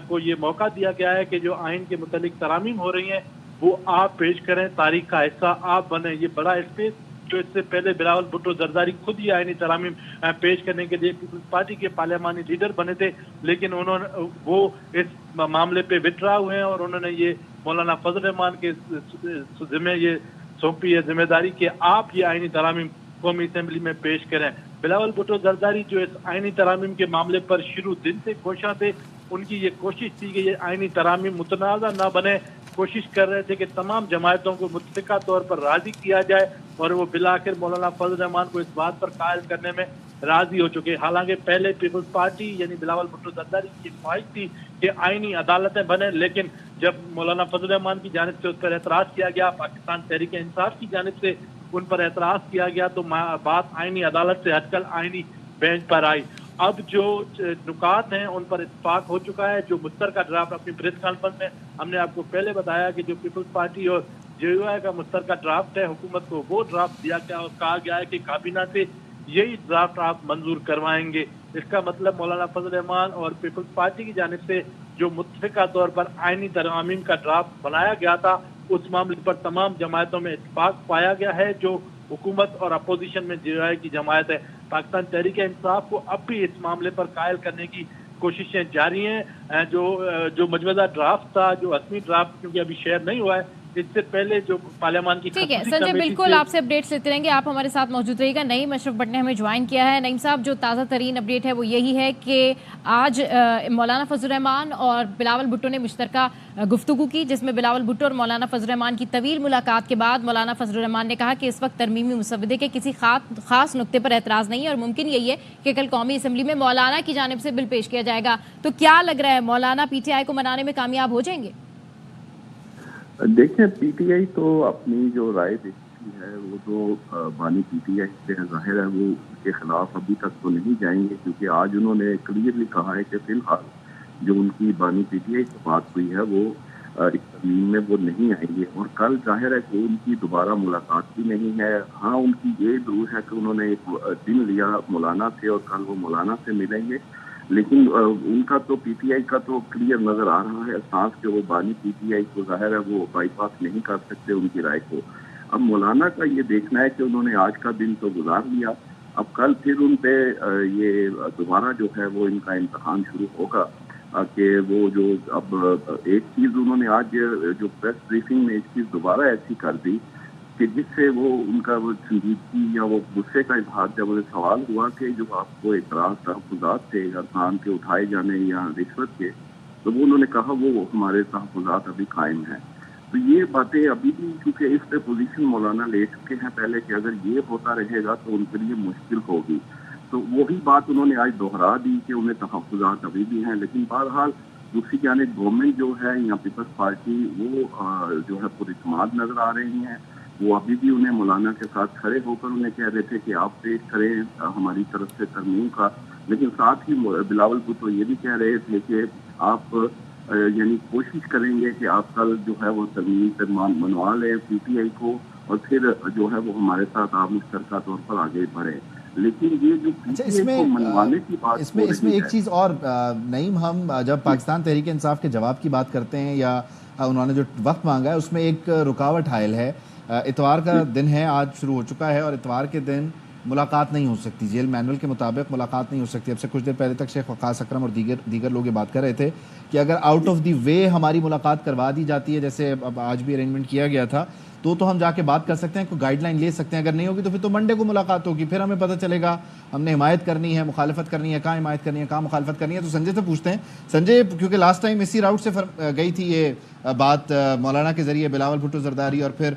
को ये मौका दिया गया है कि जो आइन के मुतालिक तरामीम हो रही हैं वो आप पेश करें, तारीख का हिस्सा आप बने। ये बड़ा स्पेस जो इससे पहले बिलावल भुट्टो जरदारी खुद ही आईनी तरामीम पेश करने के लिए पीपल्स पार्टी के पार्लियामानी लीडर बने थे, लेकिन उन्होंने वो इस मामले पे विड्रा हुए हैं और उन्होंने ये मौलाना फजल रहमान के जिम्मे ये सौंपी है जिम्मेदारी कि आप ये आईनी तरामीम कौमी असेंबली में पेश करें। बिलावल भुट्टो जरदारी जो इस आईनी तरामीम के मामले पर शुरू दिन से कोशा थे, उनकी ये कोशिश थी कि ये आईनी तरामीम मुतनाज़ा न बने, कोशिश कर रहे थे कि तमाम जमायतों को मुत्तफ़िका तौर पर राज़ी किया जाए और वो बिलाखिर मौलाना फजल रहमान को इस बात पर कायल करने में राज़ी हो चुके। हालांकि पहले पीपल्स पार्टी यानी बिलावल भुट्टो जरदारी की ख्वाहिश थी कि आईनी अदालतें बने, लेकिन जब मौलाना फजल रहमान की जानिब से उस पर एतराज़ किया गया, पाकिस्तान तहरीक इंसाफ की जानिब से उन पर एतराज़ किया गया, तो बात आईनी अदालत से हटकर आईनी बेंच पर आई। अब जो नुकात हैं उन पर इत्तेफाक हो चुका है। जो मुश्तरका ड्राफ्ट अपनी प्रेस कॉन्फ्रेंस में हमने आपको पहले बताया कि जो पीपल्स पार्टी और JUI का मुश्तरका ड्राफ्ट है, हुकूमत को वो ड्राफ्ट दिया गया और कहा गया है कि काबीना से यही ड्राफ्ट आप मंजूर करवाएंगे। इसका मतलब मौलाना फजल रहमान और पीपल्स पार्टी की जानिब से जो मुत्तफ़िका तौर पर आईनी तरामीम का ड्राफ्ट बनाया गया था, उस मामले पर तमाम जमायतों में इत्तेफाक पाया गया है। जो हुकूमत और अपोजिशन में JUI की जमायत है, पाकिस्तान तहरीक इंसाफ को अब भी इस मामले पर कायल करने की कोशिशें जारी हैं। जो मजवदा ड्राफ्ट था, जो असमी ड्राफ्ट क्योंकि अभी शेयर नहीं हुआ है, इससे पहले जो पार्लियामान की ठीक है संजय, बिल्कुल आपसे अपडेट्स लेते रहेंगे, आप हमारे साथ मौजूद रहिएगा। नईम अशरफ भट्ट ने हमें ज्वाइन किया है। नईम साहब, जो ताज़ा तरीन अपडेट है वो यही है कि आज मौलाना फजल रहमान और बिलावल भुट्टो ने मुश्तरका गुफ्तगू की, जिसमें बिलावल भुट्टो और मौलाना फजल रहमान की तवील मुलाकात के बाद मौलाना फजल रहमान ने कहा कि इस वक्त तरमीमी मुसवदे के किसी खास नुक्ते पर एतराज़ नहीं है और मुमकिन यही है कि कल कौमी असम्बली में मौलाना की जानिब से बिल पेश किया जाएगा। तो क्या लग रहा है, मौलाना PTI को मनाने में कामयाब हो जाएंगे? देखें, PTI तो अपनी जो राय देती है वो तो बानी PTI से जाहिर है वो उसके खिलाफ अभी तक तो नहीं जाएंगे, क्योंकि आज उन्होंने क्लियरली कहा है कि फिलहाल जो उनकी बानी PTI से बात हुई है वो इस तरमीम में वो नहीं आएंगे और कल जाहिर है कि उनकी दोबारा मुलाकात भी नहीं है। हाँ, उनकी ये जरूर है कि उन्होंने एक दिन लिया मौलाना से और कल वो मौलाना से मिलेंगे, लेकिन उनका तो PTI का तो क्लियर नजर आ रहा है एहसास कि वो बानी PTI को जाहिर है वो बाईपास नहीं कर सकते उनकी राय को। अब मौलाना का ये देखना है कि उन्होंने आज का दिन तो गुजार लिया, अब कल फिर उन पे ये दोबारा जो है वो इनका इम्तहान शुरू होगा कि वो जो अब एक चीज़ उन्होंने आज जो प्रेस ब्रीफिंग में एक चीज़ दोबारा ऐसी कर दी कि जिससे वो उनका वो संजीदगी या वो गुस्से का इजहार, जब उन्हें सवाल हुआ कि जो आपको इतराज़ तहफ़्फ़ुज़ात थे अरकान के उठाए जाने या रिश्वत के, तो वो उन्होंने कहा वो हमारे तहफ़्फ़ुज़ात अभी कायम हैं। तो ये बातें अभी भी क्योंकि इस पे पोजीशन मौलाना ले चुके हैं पहले कि अगर ये होता रहेगा तो उनके लिए मुश्किल होगी, तो वही बात उन्होंने आज दोहरा दी कि उन्हें तहफ़्फ़ुज़ात अभी भी हैं। लेकिन बहरहाल दूसरी जानिब गवर्नमेंट जो है या पीपल्स पार्टी वो जो है पुरइत्माद नज़र आ रही हैं, वो अभी भी उन्हें मौलाना के साथ खड़े होकर उन्हें कह रहे थे कि आप पेश करें हमारी तरफ से तरमीम का, लेकिन साथ ही बिलावल भुट्टो ये भी कह रहे थे कि आप यानी कोशिश करेंगे कि आप कल जो है वो तरमीम से मनवा लें PTI को और फिर जो है वो हमारे साथ आप मुश्तरका तौर पर आगे बढ़े। लेकिन ये जो PTI को मनवाने की बात इसमें एक चीज़ और नईम, हम जब पाकिस्तान तहरीक इंसाफ के जवाब की बात करते हैं या उन्होंने जो वक्त मांगा है उसमें एक रुकावट हायल है। इतवार का दिन है, आज शुरू हो चुका है और इतवार के दिन मुलाकात नहीं हो सकती, जेल मैनुअल के मुताबिक मुलाकात नहीं हो सकती। अब से कुछ देर पहले तक शेख वक़ास अकरम और दीगर लोग ये बात कर रहे थे कि अगर आउट ऑफ द वे हमारी मुलाकात करवा दी जाती है, जैसे अब आज भी अरेंजमेंट किया गया था, तो हम जाके बात कर सकते हैं, कोई गाइडलाइन ले सकते हैं। अगर नहीं होगी तो फिर तो मंडे को मुलाकात होगी, फिर हमें पता चलेगा हमने हिमायत करनी है, मुखालफत करनी है, कहाँ हिमायत करनी है, कहाँ मुखालफत करनी है। तो संजय से पूछते हैं, संजय, क्योंकि लास्ट टाइम इसी राउट से गई थी ये बात मौलाना के ज़रिए बिलावल भुट्टो जरदारी और फिर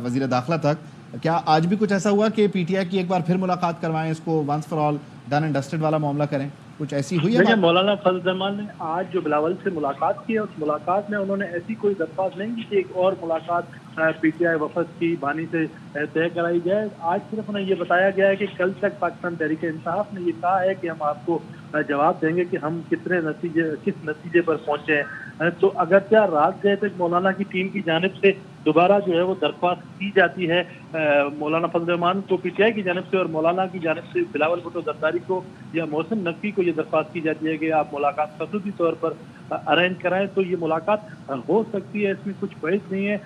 वज़ीर दाखिला तक, क्या आज भी कुछ ऐसा हुआ कि PTI की एक बार फिर मुलाकात करवाएं, इसको once for all done and dusted वाला मामला करें? कुछ ऐसी हुई है? मौलाना फजल रहमान ने आज जो बिलावल से मुलाकात की है, उस मुलाकात में उन्होंने ऐसी कोई दरख्वास्त नहीं की कि एक और मुलाकात PTI वफद की बानी से तय कराई जाए। आज सिर्फ उन्हें ये बताया गया है कि कल तक पाकिस्तान तहरीक इंसाफ ने ये कहा है कि हम आपको जवाब देंगे कि हम किस नतीजे पर पहुंचे हैं। तो अगर क्या रात गए तक मौलाना की टीम की जानिब से दोबारा जो है वो दरख्वास्त की जाती है मौलाना फजल रहमान को PTI की जानिब से और मौलाना की जानिब से बिलावल भुट्टो जरदारी को या मोहसिन नकवी को ये दरख्वास्त की जाती है कि आप मुलाकात खसूसी तौर पर अरेंज कराएं तो ये मुलाकात हो सकती है, इसमें कुछ बहस नहीं है।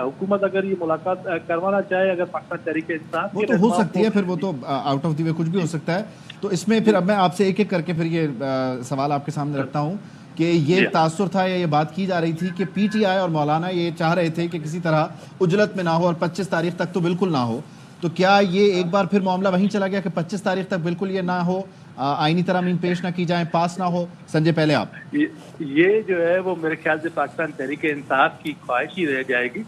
हुकूमत अगर ये मुलाकात करवाना चाहे, अगर पाकिस्तान तहरीक इंसाफ वो तो हो सकती है, फिर वो तो आउट ऑफ द वे कुछ भी हो सकता है। तो इसमें फिर अब मैं आपसे एक एक करके फिर ये सवाल आपके सामने रखता हूँ कि ये तासुर था या ये बात की जा रही थी कि पीटीआई और मौलाना ये चाह रहे थे कि किसी तरह उजलत में ना हो और 25 तारीख तक तो बिल्कुल ना हो, तो क्या ये एक बार फिर मामला वहीं चला गया कि 25 तारीख तक बिल्कुल ये ना हो, आईनी तरामीम पेश ना की जाए, पास ना हो? संजय पहले आप। ये जो है वो मेरे ख्याल से पाकिस्तान तहरीक इंसाफ की ख्वाहिश ही रह जाएगी।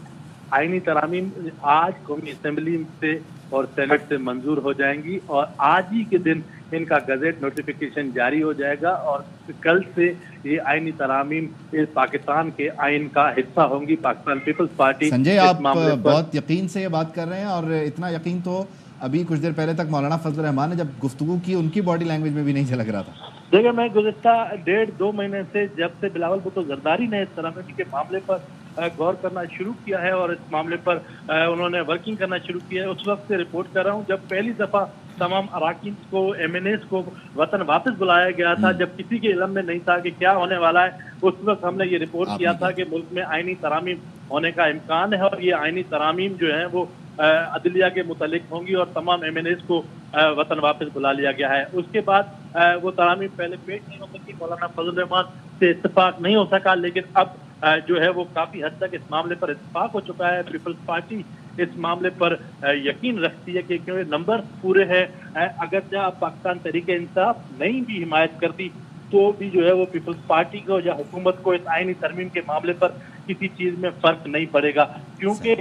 आईनी तरामीम आज कौमी असम्बली से और सेनेट से मंजूर हो जाएंगी और आज ही के दिन इनका गजेट नोटिफिकेशन जारी हो जाएगा और कल से ये आईनी तरामीम इस पाकिस्तान के आइन का हिस्सा होंगी। Pakistan peoples party. संजय, आप बहुत यकीन से ये बात कर रहे हैं और इतना यकीन तो अभी कुछ देर पहले तक मौलाना फजल रहमान ने जब गुफ्तगू की उनकी बॉडी लैंग्वेज में भी नहीं झलक रहा था। देखिए, मैं गुज़िश्ता 1.5-2 महीने से जब से बिलावल भुट्टो जरदारी ने इस तरामीम के मामले पर गौर करना शुरू किया है और इस मामले पर उन्होंने वर्किंग करना शुरू किया है, उस वक्त से रिपोर्ट कर रहा हूँ जब पहली दफ़ा तमाम अराकीन को, MNAs को वतन वापस बुलाया गया था, जब किसी के इल्म में नहीं था कि क्या होने वाला है, उस वक्त हमने ये रिपोर्ट किया था कि मुल्क में आईनी तरामीम होने का इम्कान है और ये आईनी तरामीम जो है वो अदलिया के मुतालिक होंगी और तमाम MNAs को वतन वापस बुला लिया गया है। उसके बाद वो तरामीम पहले पेश नहीं हो सकी, मौलाना फजल रहमान से इत्तेफाक नहीं हो सका, लेकिन अब जो है वो काफ़ी हद तक इस मामले पर इत्तेफाक हो चुका है। पीपल्स पार्टी इस मामले पर यकीन रखती है कि क्योंकि नंबर पूरे हैं, अगर जब पाकिस्तान तहरीक इंसाफ नहीं भी हिमायत करती तो भी जो है वो पीपल्स पार्टी को या हुकूमत को इस आईनी तरमीम के मामले पर किसी चीज़ में फ़र्क नहीं पड़ेगा, क्योंकि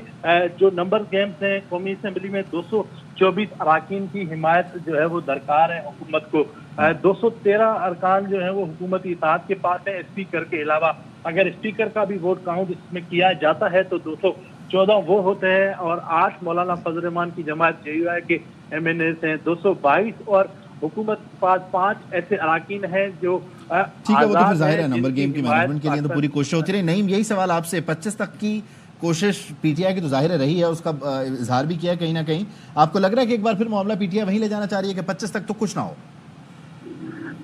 जो नंबर गेम्स हैं कौमी असम्बली में 224 अरकान की हिमायत जो है वो दरकार है हुकूमत को। 213 अरकान जो है वो हुकूमती इताअत के पास है स्पीकर के अलावा। अगर स्पीकर का भी वोट काउंट इसमें किया जाता है तो 214 वो होते हैं और 8 मौलाना फजल रहमान की जमात JUI के MNAs हैं, 222 और हुकूमत के पास 5 ऐसे अरकान हैं जो ठीक है। वो तो फिर जाहिर है नंबर गेम की मैनेजमेंट के लिए तो पूरी कोशिश होती रही। नईम, यही सवाल आपसे, 25 तक की कोशिश PTI की तो जाहिर है रही है, उसका इजहार भी किया है कहीं ना कहीं। आपको लग रहा है कि एक बार फिर मामला PTI वहीं ले जाना चाह रही है कि 25 तक तो कुछ ना हो?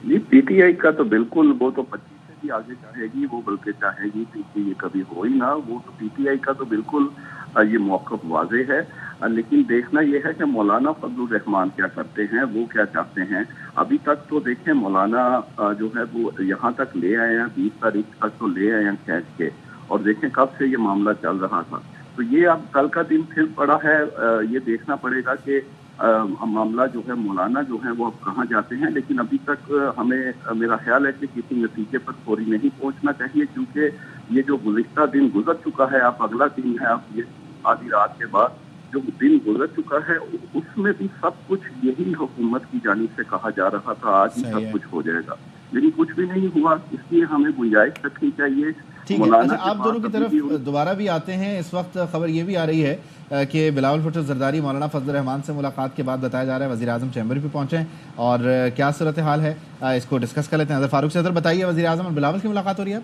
जी, PTI का तो बिल्कुल, वो तो 25 से भी आगे चाहेगी, वो बल्कि चाहेगी कि ये कभी हो ही ना। वो तो PTI का तो बिल्कुल ये मौक़िफ़ वाज़े है, लेकिन देखना ये है कि मौलाना फजल रहमान क्या करते हैं, वो क्या चाहते हैं। अभी तक तो देखें, मौलाना जो है वो यहाँ तक ले आए हैं, 20 तारीख तक तो ले आए हैं खींच के, और देखें कब से ये मामला चल रहा था। तो ये अब कल का दिन फिर पड़ा है, ये देखना पड़ेगा कि मामला जो है मौलाना जो है वो अब कहाँ जाते हैं। लेकिन अभी तक हमें, मेरा ख्याल है कि किसी नतीजे पर फौरी नहीं पहुँचना चाहिए, क्योंकि ये जो गुज़िश्ता दिन गुजर चुका है, अब अगला दिन है, अब ये आधी रात के बाद जो दिन गुजर चुका है उसमें भी सब कुछ यही हुकूमत की जानिब से कहा जा रहा था आज ही सब कुछ हो जाएगा, लेकिन कुछ भी नहीं हुआ। इसलिए हमें गुंजाइश रखनी चाहिए। ठीक है। अच्छा, आप दोनों की तरफ दोबारा भी आते हैं। इस वक्त खबर ये भी आ रही है कि बिलावल भुट्टो जरदारी मौलाना फजल रहमान से मुलाकात के बाद बताया जा रहा है वज़ीर आज़म चैम्बर भी पहुंचे हैं, और क्या सूरत हाल है इसको डिस्कस कर लेते हैं। फारूक से बताइए, वज़ीर आज़म और बिलावल की मुलाकात हो रही है?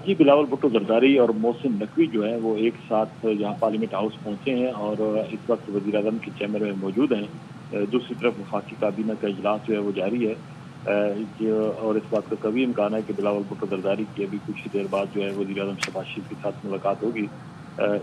जी, बिलावल भुट्टो जरदारी और मोहसिन नकवी जो है वो एक साथ यहाँ पार्लियामेंट हाउस पहुँचे हैं और इस वक्त वज़ीर आज़म के चैम्बर में मौजूद हैं। दूसरी तरफ वफाकी काबीना का इजलास जो है वो जारी है और इस बात का कभी इम्कान है कि बिलावल भुट्टो जरदारी की अभी कुछ ही देर बाद जो है वज़ीर आज़म शहबाज शरीफ के साथ मुलाकात होगी।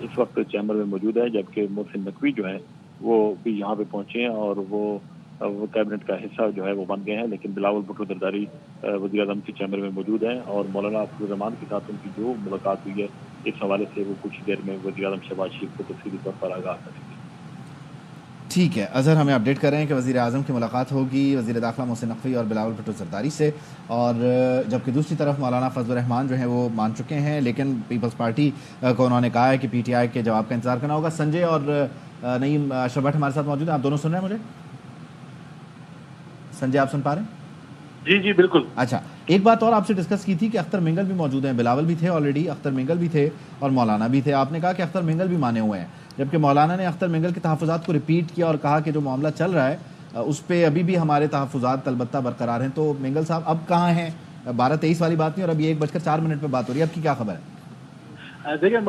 इस वक्त चैम्बर में मौजूद है, जबकि मोहसिन नकवी जो है वो भी यहाँ पे पहुँचे हैं और वो कैबिनेट का हिस्सा जो है वो बन गए हैं। लेकिन बिलावल भुट्टो जरदारी वज़ीर आज़म के चैम्बर में मौजूद हैं और मौलाना फजल रहमान के साथ उनकी जो मुलाकात हुई है इस हवाले से वो कुछ देर में वज़ीर आज़म शहबाज शरीफ को तफसीली तौर पर आगाह करेंगे। ठीक है, अज़हर हमें अपडेट कर रहे हैं कि वज़ीर आज़म की मुलाकात होगी वज़ीर दाखिला मोहसिन नकवी और बिलावल भुट्टो जरदारी से, और जबकि दूसरी तरफ मौलाना फजल रहमान जो है वो मान चुके हैं, लेकिन पीपल्स पार्टी को उन्होंने कहा है कि PTI के जवाब का इंतजार करना होगा। संजय और नईम अशरफ भट्ट हमारे साथ मौजूद हैं, आप दोनों सुन रहे हैं मुझे? संजय, आप सुन पा रहे हैं? जी जी बिल्कुल। अच्छा, एक बात और आपसे डिस्कस की थी कि अख्तर मिंगल भी मौजूद हैं, बिलावल भी थे ऑलरेडी, अख्तर मिंगल भी थे और मौलाना भी थे। आपने कहा कि अख्तर मिंगल भी माने हुए हैं, जबकि मौलाना ने अख्तर मिंगल के तहफ़्फ़ुज़ात को रिपीट किया और कहा कि जो मामला चल रहा है उस पर अभी भी हमारे तहफ़्फ़ुज़ात अलबत्ता बरकरार हैं। तो मिंगल साहब अब कहाँ हैं? 12:23 वाली बात नहीं, और अभी 1:04 पर बात हो रही है, अब की क्या खबर है? देखिए,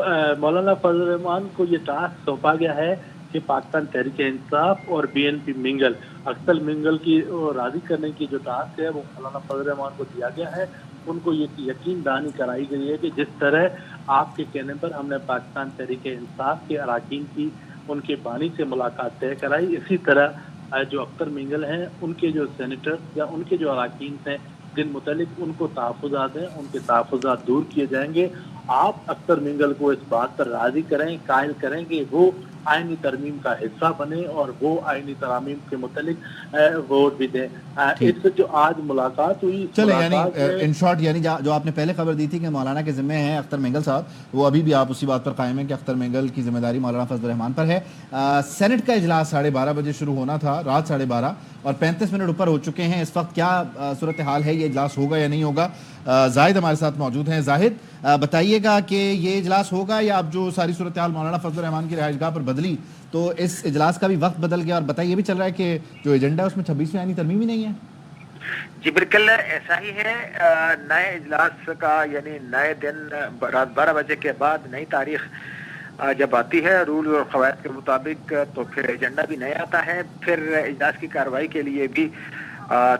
मौलाना फजल रहमान को ये टास्क सौंपा गया है कि पाकिस्तान तहरीक इंसाफ और BNP मिंगल अख्तर मिंगल की राजी करने की जो टास्क है वो मौलाना फजल रहमान को दिया गया है। उनको ये यकीन दहानी कराई गई है कि जिस तरह आपके कहने पर हमने पाकिस्तान तहरीक इंसाफ के अरकान की उनके बानी से मुलाकात तय कराई, इसी तरह जो अख्तर मिंगल हैं उनके जो सेनेटर या उनके जो अरकान हैं जिन मुतलिक उनको तहफ़्फ़ुज़ात हैं उनके तहफ़्फ़ुज़ात दूर किए जाएंगे। आप अख्तर मिंगल को इस बात पर राज़ी करें, कायल करें कि वो आईनी तरमीम का हिस्सा बने और वो आईनी तरमीम के मुतलिक वोट भी दें। इससे जो आज मुलाकात हुई, चले यानी इन शॉर्ट यानी जो आपने पहले खबर दी थी कि मौलाना के ज़िम्मे हैं अख्तर मिंगल साहब, वो अभी भी आप उसी बात पर कायम है कि अख्तर मिंगल की जिम्मेदारी मौलाना फजल रहमान पर है। सेनेट का इजलास 12:30 बजे शुरू होना था, रात 12:30 और 35 मिनट ऊपर हो चुके हैं। इस वक्त क्या सूरत हाल है, ये इजलास होगा या नहीं होगा? जाहिद हमारे साथ मौजूद हैं। जाहिद, बताइएगा कि ये इजलास होगा या अब जो सारी सूरत हाल मौलाना फजल रहमान की रिहाइशगाह पर बदली तो इस इजलास का भी वक्त बदल गया, और बताइए, ये भी चल रहा है कि जो एजेंडा है उसमें 26वीं आईनी तरमीम ही नहीं है। जी बिल्कुल ऐसा ही है। नए इजलास का यानी नए दिन रात 12 बजे के बाद नई तारीख जब आती है रूल और क़वायद के मुताबिक, तो फिर एजेंडा भी नया आता है। फिर इजलास की कार्रवाई के लिए भी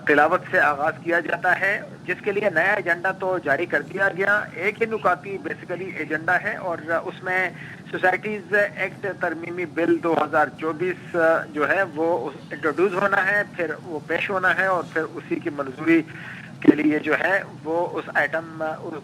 तिलावत से आगाज किया जाता है, जिसके लिए नया एजेंडा तो जारी कर दिया गया। एक ही नुकाती बेसिकली एजेंडा है और उसमें सोसाइटीज एक्ट तरमीमी बिल 2024 जो है वो इंट्रोड्यूस होना है, फिर वो पेश होना है और फिर उसी की मंजूरी के लिए जो है वो उस आइटम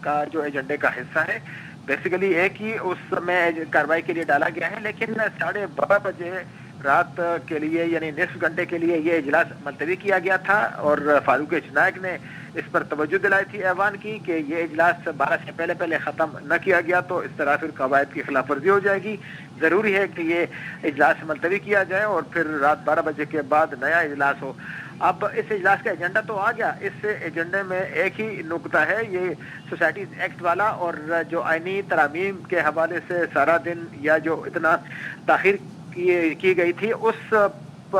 का जो एजेंडे का हिस्सा है। बेसिकली एक ही उसमें कार्रवाई के लिए डाला गया है, लेकिन 12:30 बजे रात के लिए यानी निस्फ घंटे के लिए ये इजलास मुलतवी किया गया था और फारूक इजनाक ने इस पर तवज्जो दिलाई थी ऐवान की कि ये इजलास 12 से पहले ख़त्म न किया गया तो इस तरह फिर क़वायद की खिलाफ वर्जी हो जाएगी। ज़रूरी है कि ये इजलास मुलतवी किया जाए और फिर रात 12 बजे के बाद नया इजलास हो। अब इस इजलास का एजेंडा तो आ गया, इस एजेंडे में एक ही नुकता है, ये सोसाइटीज एक्ट वाला, और जो आईनी तरामीम के हवाले से सारा दिन या जो इतना ताख़ीर की गई थी उस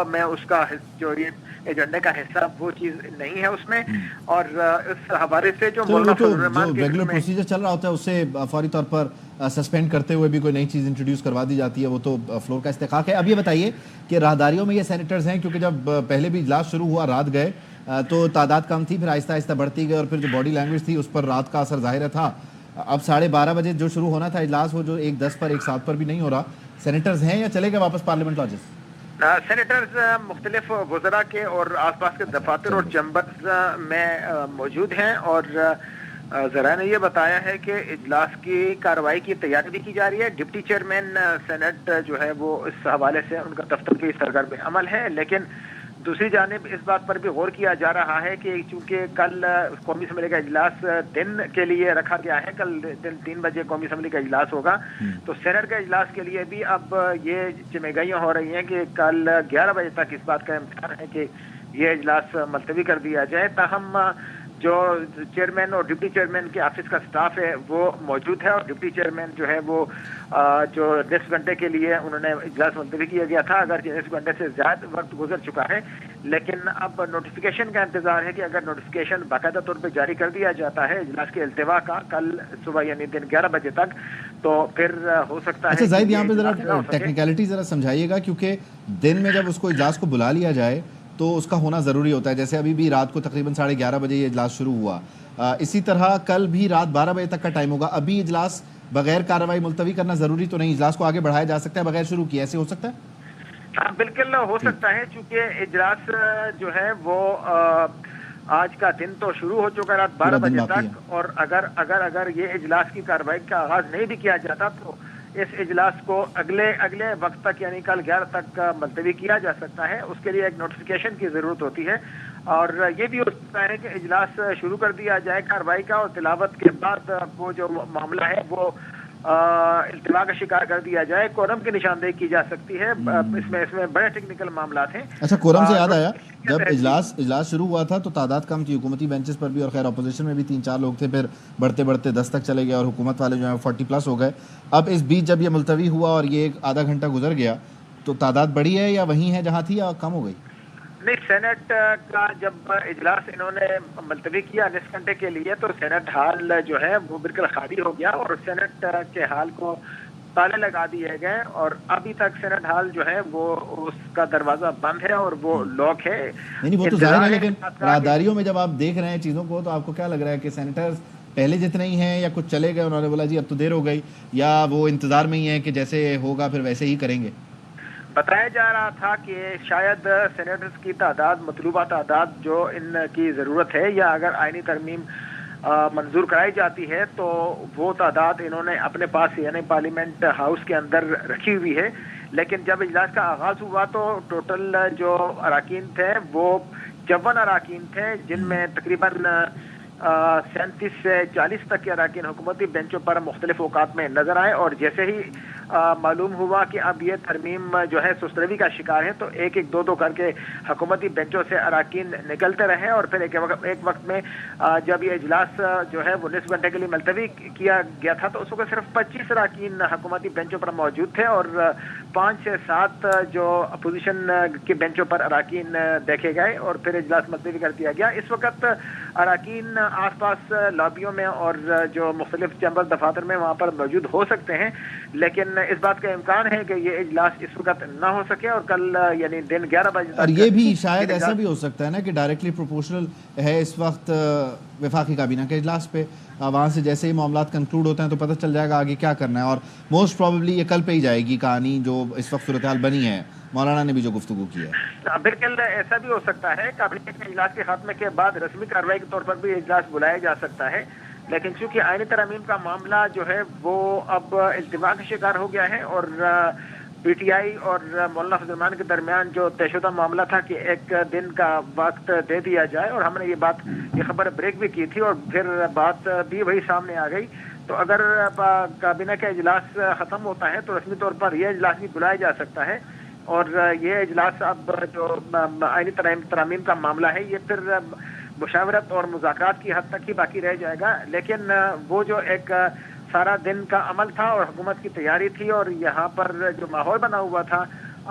में उसका जो ये एजेंडे का हिस्सा वो चीज नहीं है उसमें। और इस हवाले से जो रेगुलर प्रोसीजर चल रहा होता है उससे फौरी तौर पर सस्पेंड करते हुए भी कोई नई चीज इंट्रोड्यूस करवा दी जाती है, वो तो फ्लोर का इस्तेकाक है। अब ये बताइए कि राहदारियों में ये सेनेटर्स हैं, क्योंकि जब पहले भी इजलास शुरू हुआ रात गए तो तादाद कम थी, फिर आहिस्ता आहिस्ता बढ़ती गई और फिर जो बॉडी लैंग्वेज थी उस पर रात का असर जाहिर था। अब 12:30 बजे जो शुरू होना था इजलास वो जो 1:10 पर 1:07 पर भी नहीं हो रहा। सेनेटर्स हैं या चले गए वापस पार्लियामेंट लॉजेस? सेनेटर्स मुख्तलिफ वज़रा के और आसपास के दफातर और चैम्बर्स में मौजूद हैं और ज़रा ने ये बताया है कि इजलास की कार्रवाई की तैयारी भी की जा रही है। डिप्टी चेयरमैन सेनेट जो है वो इस हवाले से उनका दफ्तर की सरगर्म अमल है, लेकिन दूसरी जानिब इस बात पर भी गौर किया जा रहा है कि चूंकि कल कौमी असम्बली का इजलास दिन के लिए रखा गया है, कल दिन 3 बजे कौमी असम्बली का इजलास होगा, तो सेनेट के इजलास के लिए भी अब ये चिमगाइयाँ हो रही हैं कि कल 11 बजे तक इस बात का इम्कान है कि ये इजलास मुलतवी कर दिया जाए। ताहम जो चेयरमैन और डिप्टी चेयरमैन के ऑफिस का स्टाफ है वो मौजूद है और डिप्टी चेयरमैन जो है वो जो निस्फ घंटे के लिए उन्होंने इजलास मुलतवी किया गया था, अगर निस्फ घंटे से ज़्यादा वक्त गुजर चुका है, लेकिन अब नोटिफिकेशन का इंतजार है कि अगर नोटिफिकेशन बाकायदा तौर पर जारी कर दिया जाता है इजलास के इल्तिवा का कल सुबह यानी दिन 11 बजे तक, तो फिर हो सकता है। अच्छा जाहिद, यहाँ पे जरा टेक्निकलिटी जरा समझाइएगा, क्योंकि दिन में जब उसको इजलास को बुला लिया जाए तो उसका होना ज़रूरी होता है। जैसे अभी भी रात को तकरीबन 11:30 बजे ये इजलास शुरू हुआ, इसी तरह कल भी रात 12 बजे तक का टाइम होगा। अभी इजलास बगैर कार्रवाई मुलतवी करना ज़रूरी तो नहीं, इजलास को आगे बढ़ाया जा सकता है बगैर शुरू किए, ऐसे हो सकता है? हाँ बिल्कुल हो सकता है, चूँकि इजलास जो है वो आज का दिन तो शुरू हो चुका है रात 12 बजे तक, और अगर ये इजलास की कार्रवाई का आगाज नहीं भी किया जाता तो इस इजलास को अगले वक्त तक यानी कल 11 तक मुलतवी किया जा सकता है। उसके लिए एक नोटिफिकेशन की ज़रूरत होती है और ये भी हो सकता है कि इजलास शुरू कर दिया जाए कार्रवाई का और तिलावत के बाद वो जो मामला है वो इल्तिवा का शिकार कर दिया जाए, कोरम की निशानदेही की जा सकती है। इसमें बड़े टेक्निकल मामला थे। अच्छा, कोरम से याद आया, जब इजलास शुरू हुआ था तो तादाद कम थी हुकूमती बेंचेस पर भी, और खैर अपोजिशन में भी 3-4 लोग थे, फिर बढ़ते बढ़ते 10 तक चले गए और हुकूमत वाले जो है 40+ हो गए। अब इस बीच जब ये मुलतवी हुआ और ये आधा घंटा गुजर गया तो तादाद बढ़ी है या वही है जहाँ थी या कम हो गई? नहीं, सेनेट का जब इजलास इन्होंने मुलतवी किया निस्फ घंटे के लिए तो सेनेट हाल जो है वो बिल्कुल खाली हो गया और सेनेट के हाल को تالے لگا دیے گئے اور ابھی تک سینٹ ہال جو ہے وہ اس کا دروازہ بند ہے اور وہ لاک ہے. نہیں وہ تو ظاہر ہے، لیکن راہداریوں میں جب آپ دیکھ رہے ہیں چیزوں کو تو آپ کو کیا لگ رہا ہے کہ سینیٹرز پہلے جتنے ہی ہیں یا کچھ چلے گئے، انہوں نے بولا جی اب تو دیر ہو گئی، یا وہ انتظار میں ہی ہیں کہ جیسے ہوگا پھر ویسے ہی کریں گے؟ بتایا جا رہا تھا کہ شاید سینیٹرز کی تعداد، مطلوبہ تعداد جو ان کی ضرورت ہے، یا اگر آئینی ترمیم منظور کرائی جاتی ہے تو وہ تعداد انہوں نے اپنے پاس یعنی پارلیمنٹ ہاؤس کے اندر رکھی ہوئی ہے. لیکن جب اجلاس کا آغاز ہوا تو ٹوٹل جو اراکین تھے وہ 54 اراکین تھے، جن میں تقریباً 37 سے 40 تک کے اراکین حکومتی بینچوں پر مختلف اوقات میں نظر آئے. اور جیسے ہی معلوم ہوا کہ اب یہ ترمیم جو ہے سستروی کا شکار ہے تو ایک ایک دو کر کے حکومتی بینچوں سے اراکین نکلتے رہے. اور پھر ایک وقت میں جب یہ اجلاس جو ہے وہ نصف گھنٹے کے لیے ملتوی کیا گیا تھا تو اس وقت صرف 25 اراکین حکومتی بینچوں پر موجود تھے اور 5 سے 7 جو اپوزیشن کے بینچوں پر اراکین دیکھے گئے اور پھر اجلاس ملتوی کر دیا گیا. اس وقت اراکین آس پاس لابیوں میں اور جو مختلف چیمبر دفاتر میں وہاں پر موجود ہو سکتے ہیں، لیکن اس بات کا امکان ہے کہ یہ اجلاس اس وقت نہ ہو سکے اور کل یعنی دن 11 بجے تک. اور یہ بھی شاید ایسا بھی ہو سکتا ہے نا کہ ڈائریکٹلی پروپورشنل ہے اس وقت وفاقی کابینہ کے اجلاس پہ، وہاں سے جیسے ہی معاملات کنکلوڈ ہوتے ہیں تو پتہ چل جائے گا آگے کیا کرنا ہے، اور موسٹ پروبیبلی یہ کل پہ ہی جائے گی کہانی جو اس وقت صورتحال بنی ہے. مولانا نے بھی جو گفتگو کی ہے بالکل ایسا بھی ہو سکتا ہے. کابینہ کے اجلاس کے خاتمے کے بعد رسمی کارروائی کے طور پر بھی اجلاس بلایا جا سکتا ہے، لیکن چونکہ آئینی ترامیم کا معاملہ جو ہے وہ اب التوا کا شکار ہو گیا ہے اور پی ٹی آئی اور مولانا فضل الرحمان کے درمیان جو طے شدہ معاملہ تھا کہ ایک دن کا وقت دے دیا جائے، اور ہم نے یہ خبر بریک بھی کی تھی اور پھر بات بھی وہی سامنے آ گئی. تو اگر کابینہ کا اجلاس ختم ہوتا ہے تو رسمی طور پر یہ اجلاس بھی بلایا جا سکتا ہے اور یہ اجلاس اب جو آئینی ترامیم کا معاملہ ہے یہ پھر مشاورت اور مذاکرات کی حد تک ہی باقی رہ جائے گا. لیکن وہ جو ایک سارا دن کا عمل تھا اور حکومت کی تیاری تھی اور یہاا پر جو ماحول بنا ہوا تھا،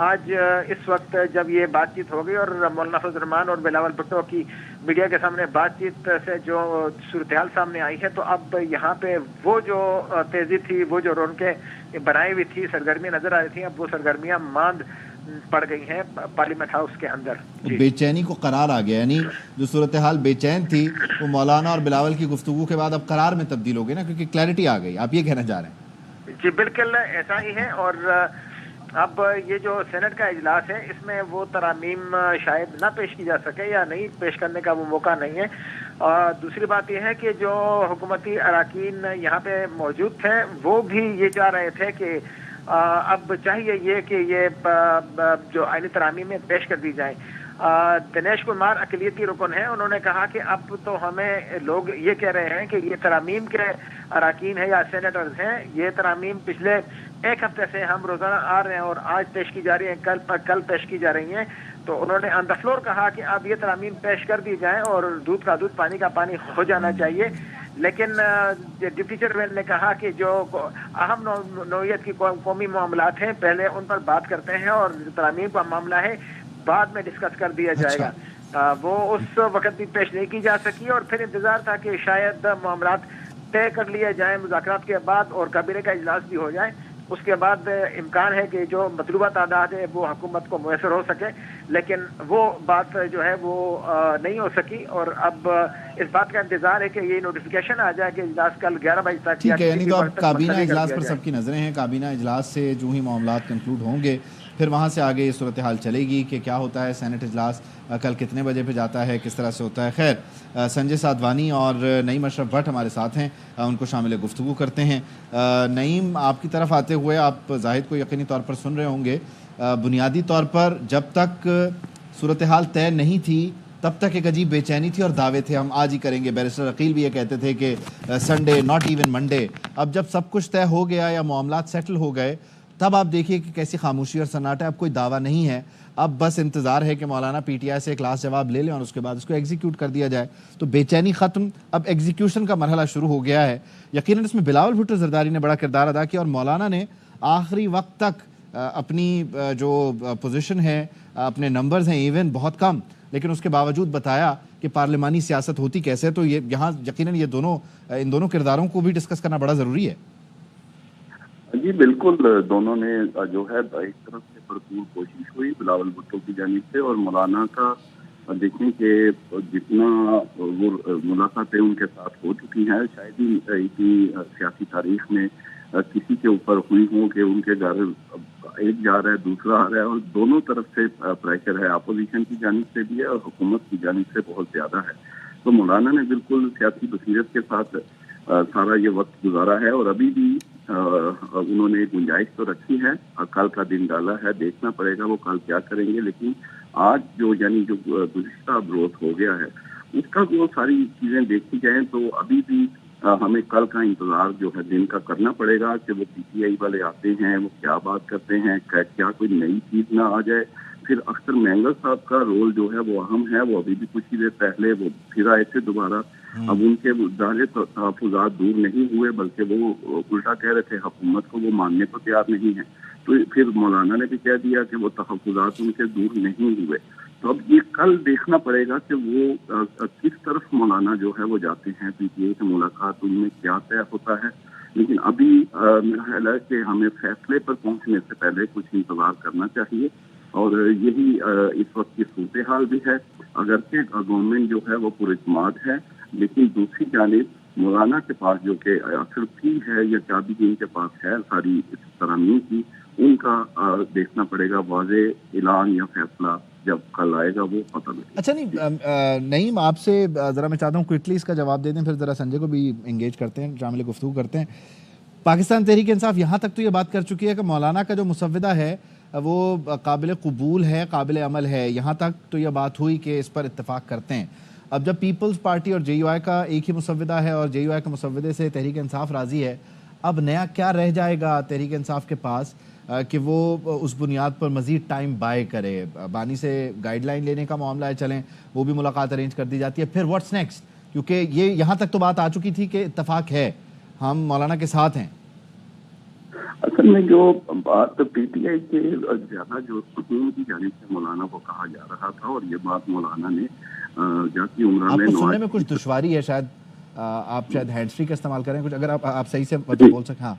آج اس وقت جب یہ بات چیت ہو گئی اور مولانا فضل الرحمان اور بلاول بھٹو کی میڈیا کے سامنے بات چیت سے جو صورتحال سامنے آئی ہے، تو اب یہاں پہ وہ جو تیزی تھی، وہ جو رونقیں بنائی ہوئی تھی، سرگرمیاں نظر آ رہی تھیں، اب وہ سرگرمیاں ماند پڑ گئی ہیں پارلیمنٹ ہاؤس کے اندر. بے چینی کو قرار آ گیا، یعنی جو صورتحال بے چین تھی وہ مولانا اور بلاول کی گفتگو کے بعد اب قرار میں تبدیل ہو گئی نا، کیونکہ کلیئرٹی آ گئی. آپ یہ کہنا چاہ رہے ہیں؟ جی بالکل ایسا ہی ہے. اور اب یہ جو سینٹ کا اجلاس ہے اس میں وہ ترامیم شاید نہ پیش کی جا سکے یا نہیں پیش کرنے کا وہ موقع نہیں ہے. اور دوسری بات یہ ہے کہ جو حکومتی اراکین یہاں پہ موجود تھے وہ بھی یہ چاہ رہے تھے کہ اب چاہیے یہ کہ یہ جو آئینی ترامیمیں پیش کر دی جائیں. دنیش کمار اقلیتی رکن ہیں، انہوں نے کہا کہ اب تو ہمیں لوگ یہ کہہ رہے ہیں کہ یہ ترامیم کے اراکین ہیں یا سینیٹرز ہیں، یہ ترامیم پچھلے ایک ہفتے سے ہم روزانہ آ رہے ہیں اور آج پیش کی جا رہی ہیں، کل پیش کی جا رہی ہیں. تو انہوں نے آن دا فلور کہا کہ اب یہ ترامیم پیش کر دی جائیں اور دودھ کا دودھ پانی کا پانی ہو جانا چاہیے. لیکن ڈپٹی چیئرمین نے کہا کہ جو اہم نوعیت کی قومی معاملات ہیں پہلے ان پر بات کرتے ہیں اور ترامیم کا معاملہ ہے بعد میں ڈسکس کر دیا جائے گا. وہ اس وقت بھی پیش نہیں کی جا سکی اور پھر انتظار تھا کہ شاید معاملات طے کر لیے جائیں مذاکرات کے بعد اور کابینہ کا اجلاس بھی ہو جائے. اس کے بعد امکان ہے کہ جو مطلوبہ تعداد ہے وہ حکومت کو میسر ہو سکے، لیکن وہ بات جو ہے وہ نہیں ہو سکی. اور اب اس بات کا انتظار ہے کہ یہ نوٹیفیکیشن آ جائے کہ اجلاس کل 11 بجے تک. ٹھیک ہے، یعنی تو اب کابینہ اجلاس پر سب کی نظریں ہیں. کابینہ اجلاس سے جو ہی معاملات کنکلوڈ ہوں گے پھر وہاں سے آگے یہ صورتحال چلے گی کہ کیا ہوتا ہے. سینٹ اجلاس کل کتنے بجے پہ جاتا ہے، کس طرح سے ہوتا ہے. خیر، سنجے سادھوانی اور نعیم اشرف بھٹ ہمارے ساتھ ہیں، ان کو شامل گفتگو کرتے ہیں. نعیم، آپ کی طرف آتے ہوئے آپ زاہد کو یقینی طور پر سن رہے ہوں گے. بنیادی طور پر جب تک صورتحال طے نہیں تھی تب تک ایک عجیب بے چینی تھی اور دعوے تھے ہم آج ہی کریں گے. بیرسٹر عقیل بھی یہ کہتے تھے کہ سنڈے ناٹ ایون منڈے. اب جب سب کچھ طے ہو گیا یا معاملات سیٹل ہو گئے تب آپ دیکھیے کہ کیسی خاموشی اور سناٹا ہے. اب کوئی دعویٰ نہیں ہے، اب بس انتظار ہے کہ مولانا پی ٹی آئی سے ایک لاسٹ جواب لے لیں اور اس کے بعد اس کو ایگزیکیوٹ کر دیا جائے. تو بے چینی ختم، اب ایگزیکیوشن کا مرحلہ شروع ہو گیا ہے. یقیناً اس میں بلاول بھٹو زرداری نے بڑا کردار ادا کیا اور مولانا نے آخری وقت تک اپنی جو پوزیشن ہے، اپنے نمبرز ہیں ایون بہت کم، لیکن اس کے باوجود بتایا کہ پارلیمانی سیاست ہوتی کیسے. تو یہاں یقیناً ان دونوں کرداروں کو بھی ڈسکس کرنا بڑا ضروری ہے. جی بالکل، دونوں نے جو ہے ایک طرف سے بھرپور کوشش ہوئی بلاول بھٹو کی جانب سے، اور مولانا کا دیکھیں کہ جتنا وہ ملاقاتیں ان کے ساتھ ہو چکی ہیں، شاید ہی اتنی سیاسی تاریخ میں کسی کے اوپر ہوئی ہوں کہ ان کے گھر ایک جا رہا ہے دوسرا آ رہا ہے، اور دونوں طرف سے پریشر ہے، اپوزیشن کی جانب سے بھی ہے اور حکومت کی جانب سے بہت زیادہ ہے۔ تو مولانا نے بالکل سیاسی بصیرت کے ساتھ سارا یہ وقت گزارا ہے، اور ابھی بھی انہوں نے گنجائش تو رکھی ہے، کل کا دن ڈالا ہے، دیکھنا پڑے گا وہ کل کیا کریں گے، لیکن آج جو گزشتہ بروت ہو گیا ہے اس کا وہ ساری چیزیں دیکھی جائیں تو ابھی بھی ہمیں کل کا انتظار جو ہے دن کا کرنا پڑے گا کہ وہ پی ٹی آئی والے آتے ہیں، وہ کیا بات کرتے ہیں، کیا کوئی نئی چیز نہ آ جائے۔ پھر اختر مینگل صاحب کا رول جو ہے وہ اہم ہے، وہ ابھی بھی کچھ ہی دیر پہلے وہ پھر آئے تھے دوبارہ، اب ان کے ظاہر تحفظات دور نہیں ہوئے بلکہ وہ الٹا کہہ رہے تھے حکومت کو وہ ماننے کو تیار نہیں ہے، تو پھر مولانا نے بھی کہہ دیا کہ وہ تحفظات ان کے دور نہیں ہوئے۔ تو اب یہ کل دیکھنا پڑے گا کہ وہ کس طرف مولانا جو ہے وہ جاتے ہیں، پی ٹی آئی سے ملاقات ان میں کیا طے ہوتا ہے، لیکن ابھی میرا خیال ہے کہ ہمیں فیصلے پر پہنچنے سے پہلے کچھ انتظار کرنا چاہیے، اور یہی اس وقت کی صورتحال بھی ہے۔ اگرچہ گورنمنٹ جو ہے وہ پراعتماد ہے، لیکن دوسری جانب مولانا کے پاس جو کہ اثرفی ہے یا چابی ان کے پاس ہے ساری ترامیم کی، ان کا دیکھنا پڑے گا، واضح اعلان یا فیصلہ جب کل آئے گا وہ پتہ لگے۔ اچھا نہیں نعیم، آپ سے ذرا میں چاہتا ہوں کوئکلی اس کا جواب دے دیں، پھر ذرا سنجے کو بھی انگیج کرتے ہیں، شامل گفتگو کرتے ہیں۔ پاکستان تحریک انصاف یہاں تک تو یہ بات کر چکی ہے کہ مولانا کا جو مسودہ ہے وہ قابل قبول ہے، قابل عمل ہے، یہاں تک تو یہ بات ہوئی کہ اس پر اتفاق کرتے ہیں۔ اب جب پیپلز پارٹی اور جے یو آئی کا ایک ہی مسودہ ہے اور جے یو آئی کے مسودے سے تحریک انصاف راضی ہے، اب نیا کیا رہ جائے گا تحریک انصاف کے پاس کہ وہ اس بنیاد پر مزید ٹائم بائے کرے؟ بانی سے گائیڈ لائن لینے کا معاملہ ہے، چلیں وہ بھی ملاقات ارینج کر دی جاتی ہے، پھر واٹس نیکسٹ؟ کیونکہ یہ یہاں تک تو بات آ چکی تھی کہ اتفاق ہے، ہم مولانا کے ساتھ ہیں۔ اصل میں جو بات پی ٹی آئی کے زیادہ جو سکون کی جانب سے مولانا کو کہا جا رہا تھا، اور یہ بات مولانا نے جاتی عمرہ میں سننے میں کچھ دشواری ہے، شاید آپ شاید ہینڈ فری کا استعمال کریں کچھ، اگر آپ صحیح سے بول سکیں۔ ہاں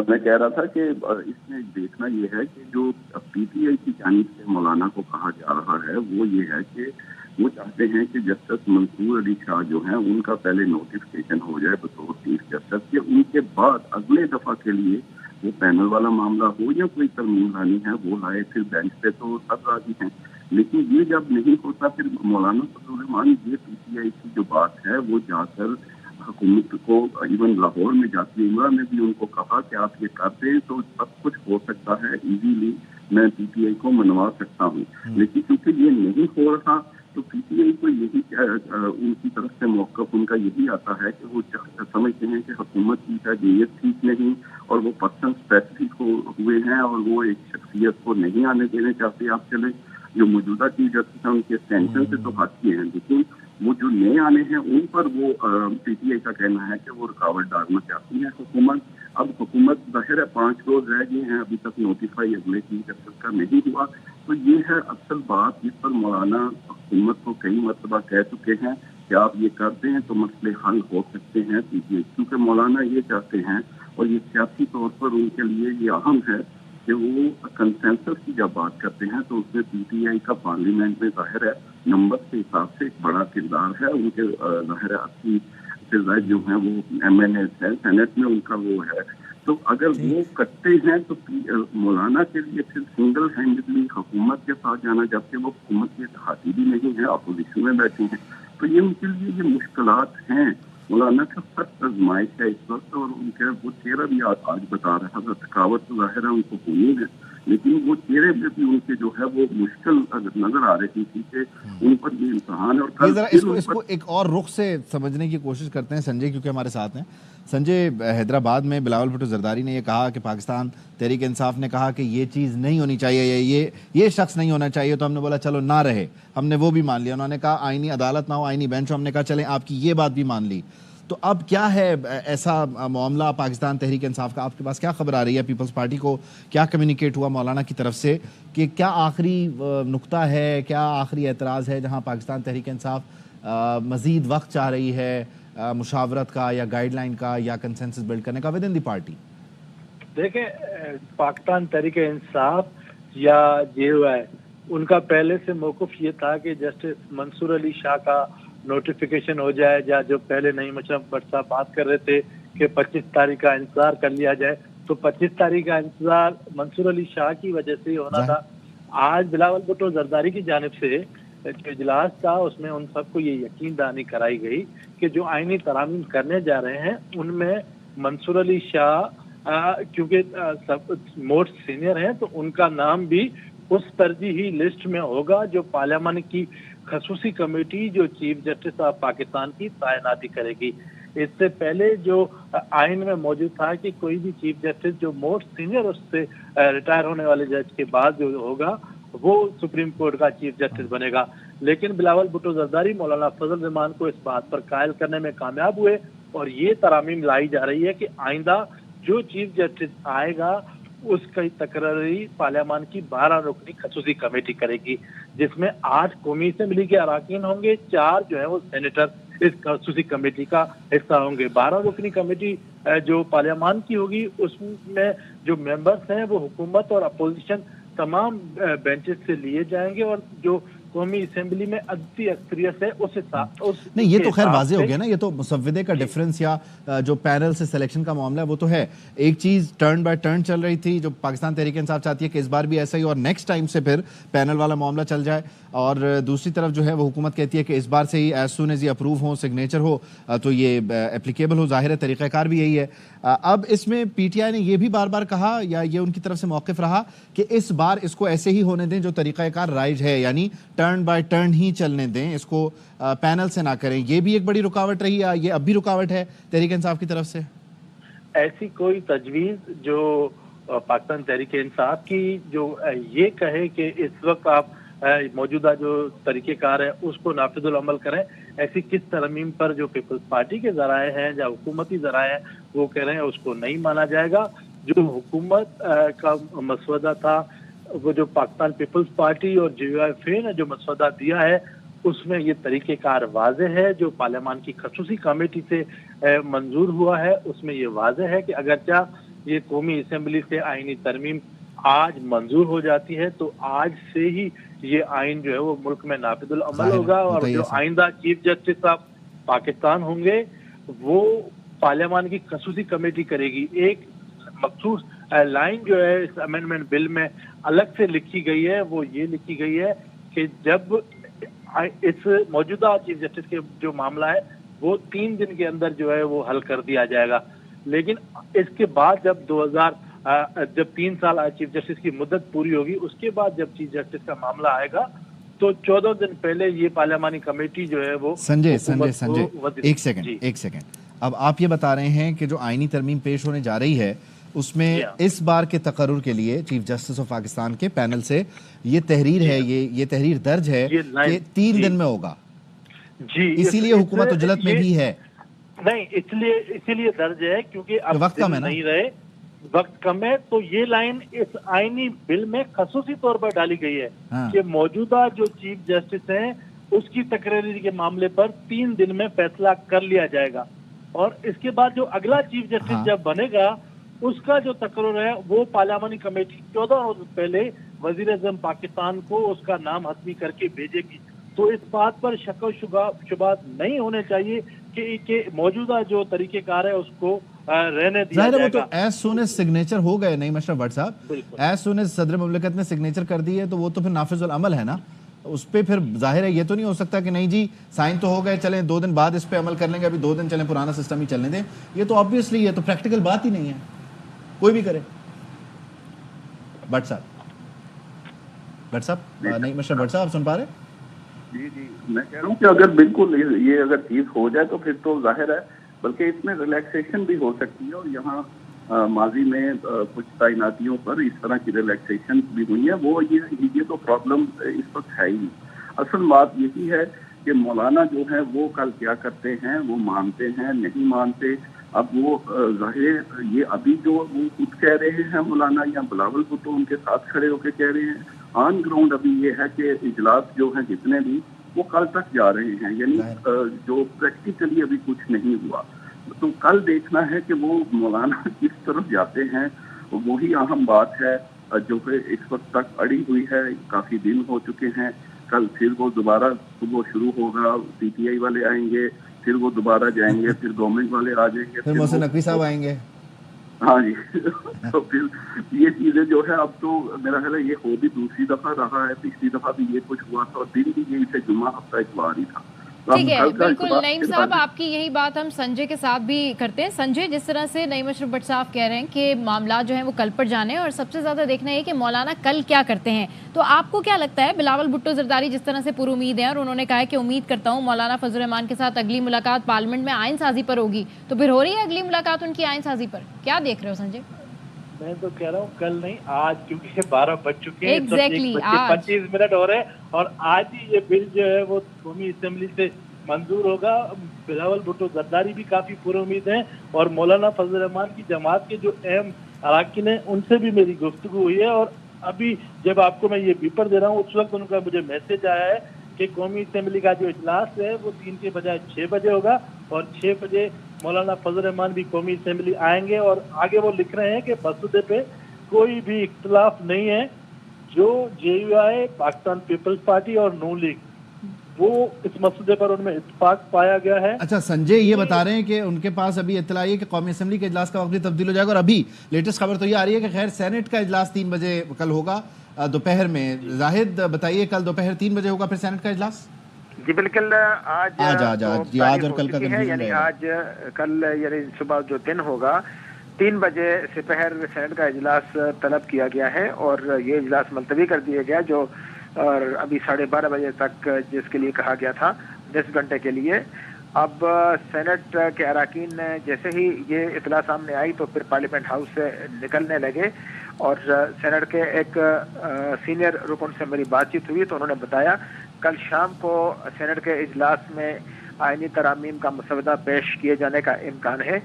میں کہہ رہا تھا کہ اس میں دیکھنا یہ ہے کہ جو پی ٹی آئی کی جانب سے مولانا کو کہا جا رہا ہے وہ یہ ہے کہ وہ چاہتے ہیں کہ جسٹس منصور علی شاہ جو ہیں ان کا پہلے نوٹیفکیشن ہو جائے بطور چیف جسٹس کے، ان کے بعد اگلے دفعہ کے لیے وہ پینل والا معاملہ ہو یا کوئی ترمیم لانی ہے وہ لائے، پھر بینچ پہ تو سب راضی ہیں، لیکن یہ جب نہیں ہوتا پھر مولانا فضل الرحمان یہ پی ٹی آئی کی جو بات ہے وہ جا کر حکومت کو، ایون لاہور میں جاتی عمرہ میں بھی ان کو کہا کہ آپ یہ کرتے ہیں تو سب کچھ ہو سکتا ہے، ایزیلی میں پی ٹی آئی کو منوا سکتا ہوں، لیکن کیونکہ یہ نہیں ہو رہا تو پی ٹی آئی کو یہی ان کی طرف سے موقف ان کا یہی آتا ہے کہ وہ سمجھتے ہیں کہ حکومت کی نیت ٹھیک نہیں اور وہ پرسن اسپیسیفک ہوئے ہیں اور وہ ایک شخصیت کو نہیں آنے دینے چاہتے۔ آپ چلیں جو موجودہ چیف جسٹس ہیں ان کے ٹینشن سے تو ہاتھی ہیں، لیکن وہ جو نئے آنے ہیں ان پر وہ پی ٹی آئی کا کہنا ہے کہ وہ رکاوٹ ڈالنا چاہتی ہے حکومت۔ اب حکومت ظاہر ہے 5 روز رہ گئے ہیں، ابھی تک نوٹیفائی اگلے چیف جسٹس کا نہیں ہوا، تو یہ ہے اصل بات جس پر مولانا حکومت کو کئی مرتبہ کہہ چکے ہیں کہ آپ یہ کرتے ہیں تو مسئلے حل ہو سکتے ہیں پی ٹی آئی، کیونکہ مولانا یہ چاہتے ہیں اور یہ سیاسی طور پر ان کے لیے یہ اہم ہے کہ وہ کنسنسس کی جب بات کرتے ہیں تو اس میں پی ٹی آئی کا پارلیمنٹ میں ظاہر ہے نمبر کے حساب سے ایک بڑا کردار ہے، ان کے ظاہر ہے 80 سے زائد جو ہیں وہ ایم این ایز ہیں، سینٹ میں ان کا وہ ہے، تو اگر وہ کرتے ہیں تو مولانا کے لیے پھر سنگل ہینڈلی حکومت کے ساتھ جانا، جبکہ وہ حکومت کے اتحادی بھی نہیں ہے، اپوزیشن میں بیٹھے ہیں، تو یہ ان کے لیے یہ مشکلات ہیں۔ مولانا کا سخت آزمائش ہے اس وقت، اور ان کے وہ چہرہ بھی آج بتا رہا تھا، تھکاوٹ تو ظاہر ہے ان کو ہوئی ہے، لیکن وہ چہرے میں بھی ان کے جو ہے وہ مشکل نظر آ رہی تھی کہ ان پر یہ امتحان ہے۔ اور اس کو ایک اور رخ سے سمجھنے کی کوشش کرتے ہیں سنجے، کیونکہ ہمارے ساتھ ہیں سنجے۔ حیدرآباد میں بلاول بھٹو زرداری نے یہ کہا کہ پاکستان تحریک انصاف نے کہا کہ یہ چیز نہیں ہونی چاہیے، یہ شخص نہیں ہونا چاہیے، تو ہم نے بولا چلو نہ رہے، ہم نے وہ بھی مان لیا۔ انہوں نے کہا آئینی عدالت نہ ہو، آئینی بینچ ہو، ہم نے کہا چلیں آپ کی یہ بات بھی مان لی۔ تو اب کیا ہے ایسا معاملہ پاکستان تحریک انصاف کا؟ آپ کے پاس کیا خبر آ رہی ہے؟ پیپلز پارٹی کو کیا کمیونیکیٹ ہوا مولانا کی طرف سے کہ کیا آخری نقطہ ہے، کیا آخری اعتراض ہے جہاں پاکستان تحریک انصاف مزید وقت چاہ رہی ہے مشاورت کا یا گائیڈ لائن کا یا کنسنسس بلڈ کرنے کا ود ان دی پارٹی؟ देखें, पाकिस्तान तहरीक इंसाफ या JUI उनका पहले से मौक़िफ़ ये था कि जस्टिस मंसूर अली शाह का नोटिफिकेशन हो जाए, या जो पहले नईम अशरफ भट्ट साहब बात कर रहे थे कि 25 तारीख का इंतजार कर लिया जाए, तो 25 तारीख का इंतजार मंसूर अली शाह की वजह से होना था। आज बिलावल भुट्टो जरदारी की जानिब से जो इजलास था उसमें उन सबको ये यकीन दहानी कराई गई कि जो आईनी तरामीम करने जा रहे हैं उनमें मंसूर अली शाह क्योंकि सब मोस्ट सीनियर हैं तो उनका नाम भी उस तरजीही लिस्ट में होगा जो पार्लियामान की खसूसी कमेटी जो चीफ जस्टिस ऑफ पाकिस्तान की तैनाती करेगी। इससे पहले जो आइन में मौजूद था कि कोई भी चीफ जस्टिस जो मोस्ट सीनियर उससे रिटायर होने वाले जज के बाद जो होगा वो सुप्रीम कोर्ट का चीफ जस्टिस बनेगा, लेकिन बिलावल भुट्टो जरदारी मौलाना फजल रहमान को इस बात पर कायल करने में कामयाब हुए और ये तरामीम लाई जा रही है कि आइंदा जो चीफ जस्टिस आएगा उसकी तकरारी पार्लियामान की 12 रुकनी खसूसी कमेटी करेगी, जिसमें 8 कौमी असेंबली के अराकीन होंगे, 4 जो है वो सेनेटर इस खसूसी कमेटी का हिस्सा होंगे। 12 रुकनी कमेटी जो पार्लियामान की होगी उसमें जो मेंबर्स हैं वो हुकूमत और अपोजिशन तमाम बेंचेस से लिए जाएंगे और जो कौमी असेंबली में अदती अक्सरियत है उस नहीं, ये तो खैर वाज़ेह हो गया ना, ये तो मुसव्विदे का डिफरेंस या जो पैनल से सिलेक्शन का मामला है वो तो है। एक चीज़ टर्न बाय टर्न चल रही थी जो पाकिस्तान तहरीक इंसाफ चाहती है कि इस बार भी ऐसा ही और नेक्स्ट टाइम से फिर पैनल वाला मामला चल जाए, और दूसरी तरफ जो है वो हुकूमत कहती है कि इस बार से ही एज सून एज ये अप्रूव हो, सिग्नेचर हो तो ये एप्लीकेबल हो। ज़ाहिर है तरीक़ाकार भी यही है। अब इसमें PTI ने ये भी बार बार कहा या ये उनकी तरफ से मौक़िफ़ रहा कि इस बार इसको ऐसे ही होने दें जो तरीक़ाकार राइज है, यानी टर्न बाय टर्न ही चलने दें, इसको पैनल से ना करें। ये भी एक बड़ी रुकावट रही है, ये अब भी रुकावट है तहरीक इंसाफ की तरफ से? ऐसी कोई तजवीज़ जो पाकिस्तान तहरीक इंसाफ की जो ये कहे कि इस वक्त आप मौजूदा जो तरीक़ेकार है उसको नाफिजुल अमल करें, ऐसी किस तरमीम पर जो पीपल्स पार्टी के ज़राए हैं या हुकूमती ज़राए हैं वो कह रहे हैं उसको नहीं माना जाएगा। जो हुकूमत का मसवदा था वो जो पाकिस्तान पीपल्स पार्टी और JUI ने जो मसवदा दिया है उसमें ये तरीक़ेकार वाज़ेह है, जो पार्लियामान की खसूसी कमेटी से मंजूर हुआ है उसमें ये वाज़ेह है कि अगरचा ये कौमी असेंबली से आइनी तरमीम आज मंजूर हो जाती है तो आज से ही ये आइन जो है वो मुल्क में नाफिजुल अमल होगा और जो आइंदा चीफ जस्टिस ऑफ पाकिस्तान होंगे वो पार्लियामान की खसूसी कमेटी करेगी। एक मखसूस लाइन जो है इस अमेंडमेंट बिल में अलग से लिखी गई है, वो ये लिखी गई है कि जब इस मौजूदा चीफ जस्टिस के जो मामला है वो 3 दिन के अंदर जो है वो हल कर दिया जाएगा, लेकिन इसके बाद जब 3 साल चीफ जस्टिस की मुद्दत पूरी होगी उसके बाद जब चीफ जस्टिस का मामला आएगा तो 14 दिन पहले ये पार्लियामानी कमेटी जो है वो संजय एक सेकंड अब आप ये बता रहे हैं कि जो आईनी तरमीम पेश होने जा रही है उसमें इस बार के तकर्रुर के लिए चीफ जस्टिस ऑफ पाकिस्तान के पैनल से ये तहरीर है, ये तहरीर दर्ज है कि 3 दिन में होगा जी, इसीलिए हुकूमत उजलत में भी है। नहीं, इसीलिए दर्ज है क्योंकि अब वक्त कम है ना, नहीं रहे, वक्त कम है, तो ये लाइन इस आईनी बिल में खसूसी तौर पर डाली गई है कि मौजूदा जो चीफ जस्टिस हैं उसकी तकरीर के मामले पर 3 दिन में फैसला कर लिया जाएगा और इसके बाद जो अगला चीफ जस्टिस जब बनेगा उसका जो तकरीर है वो पार्लियामानी कमेटी 14 रोज पहले वजीर आज़म पाकिस्तान को उसका नाम हतमी करके भेजेगी। तो इस बात पर शक व शुबहत नहीं होने चाहिए कि मौजूदा जो तरीक़ेकार है उसको रहने दिया जाएगा। वो तो एज सून एज सिग्नेचर हो गए नहीं मशरफ भट्ट साहब, एज सून एज सदर मुमलिकत ने सिग्नेचर कर दी है तो वो तो फिर नाफिजुल अमल है ना, उस पर फिर जाहिर है ये तो नहीं हो सकता कि नहीं जी साइन तो हो गए, चलें 2 दिन बाद इस पे अमल कर लेंगे, अभी 2 दिन चलें पुराना सिस्टम ही चलने दें। ये तो ऑब्वियसली ये तो प्रैक्टिकल बात ही नहीं है, कोई भी करे। भट्ट साहब नहीं मशरफ भट्ट साहब सुन पा रहे? जी मैं कह रहा हूँ कि अगर बिल्कुल ये अगर चीज हो जाए तो फिर तो जाहिर है, बल्कि इसमें रिलैक्सेशन भी हो सकती है और यहाँ माजी में कुछ तैनातियों पर इस तरह की रिलैक्सेशन भी हुई है। वो ये तो प्रॉब्लम इस वक्त है ही। असल बात यही है कि मौलाना जो है वो कल क्या करते हैं, वो मानते हैं नहीं मानते। अब वो जाहिर ये अभी जो वो खुद कह रहे हैं मौलाना या बिलावल भुट्टो उनके साथ खड़े होकर कह रहे हैं, ऑन ग्राउंड अभी ये है कि इजलास जो है जितने भी वो कल तक जा रहे हैं, यानी जो प्रैक्टिकली अभी कुछ नहीं हुआ। तो कल देखना है कि वो मौलाना किस तरफ जाते हैं وہی اہم بات ہے جو کہ اس وقت تک اڑی ہوئی ہے. کافی دن ہو چکے ہیں. کل پھر وہ دوبارہ صبح شروع ہوگا, پی ٹی آئی والے آئیں گے, پھر وہ دوبارہ جائیں گے, پھر گورنمنٹ والے آ جائیں گے, پھر محسن نقوی صاحب آئیں گے. ہاں جی. تو پھر یہ چیزیں جو ہے اب تو میرا خیال ہے یہ ہو بھی دوسری دفعہ رہا ہے. پچھلی دفعہ بھی یہ کچھ ہوا تھا اور دن بھی یہی سے جمعہ ہفتہ اتوار ہی تھا. ٹھیک ہے, بالکل نعیم صاحب, آپ کی یہی بات ہم سنجے کے ساتھ بھی کرتے ہیں. سنجے, جس طرح سے نعیم اشرف بٹ صاحب کہہ رہے ہیں کہ معاملات جو ہیں وہ کل پر جانے اور سب سے زیادہ دیکھنا ہے کہ مولانا کل کیا کرتے ہیں, تو آپ کو کیا لگتا ہے بلاول بھٹو زرداری جس طرح سے پر امید ہیں اور انہوں نے کہا ہے کہ امید کرتا ہوں مولانا فضل الرحمان کے ساتھ اگلی ملاقات پارلیمنٹ میں آئین سازی پر ہوگی, تو پھر ہو رہی ہے اگلی ملاقات ان کی آئین سازی پر؟ کیا دیکھ رہے ہو سنجے؟ میں تو کہہ رہا ہوں کل نہیں, آج, کیونکہ 12 بج چکے ہیں, 25 منٹ ہو رہے ہیں, اور آج ہی یہ بل جو ہے وہ قومی اسمبلی سے منظور ہوگا. بلاول بھٹو زرداری بھی کافی پر امید ہیں, اور مولانا فضل الرحمان کی جماعت کے جو اہم اراکین ہیں ان سے بھی میری گفتگو ہوئی ہے. اور ابھی جب آپ کو میں یہ بیپر دے رہا ہوں اس وقت ان کا مجھے میسج آیا ہے کہ قومی اسمبلی کا جو اجلاس ہے وہ 3 کے بجائے 6 بجے ہوگا, اور 6 بجے مولانا فضل الرحمان بھی قومی اسمبلی آئیں گے. اور آگے وہ لکھ رہے ہیں کہ مسودے پہ کوئی بھی اختلاف نہیں ہے. جو J U I, Pakistan Peoples Party اور نون لیگ, وہ اس مسودے پر ان میں اتفاق پایا گیا ہے. اچھا سنجے, یہ بتا رہے ہیں کہ ان کے پاس ابھی اطلاع ہے کہ قومی اسمبلی کے اجلاس کا وقت بھی تبدیل ہو جائے گا, اور ابھی لیٹسٹ خبر تو یہ آ رہی ہے کہ خیر سینٹ کا اجلاس 3 بجے کل ہوگا دوپہر میں. زاہد بتائیے, کل دوپہر 3 بجے ہوگا پھر سینٹ کا اجلاس؟ جی بالکل, آج اور کل کا یعنی آج کل یعنی صبح جو دن ہوگا 3 بجے سپہر سینٹ کا اجلاس طلب کیا گیا ہے, اور یہ اجلاس ملتوی کر دیا گیا جو اور ابھی 12:30 بجے تک جس کے لیے کہا گیا تھا 10 گھنٹے کے لیے. اب سینٹ کے اراکین جیسے ہی یہ اطلاع سامنے آئی تو پھر پارلیمنٹ ہاؤس سے نکلنے لگے, اور سینٹ کے ایک سینئر رکن سے میری بات چیت ہوئی تو انہوں نے بتایا کل شام کو سینٹ کے اجلاس میں آئینی ترامیم کا مسودہ پیش کیے جانے کا امکان ہے.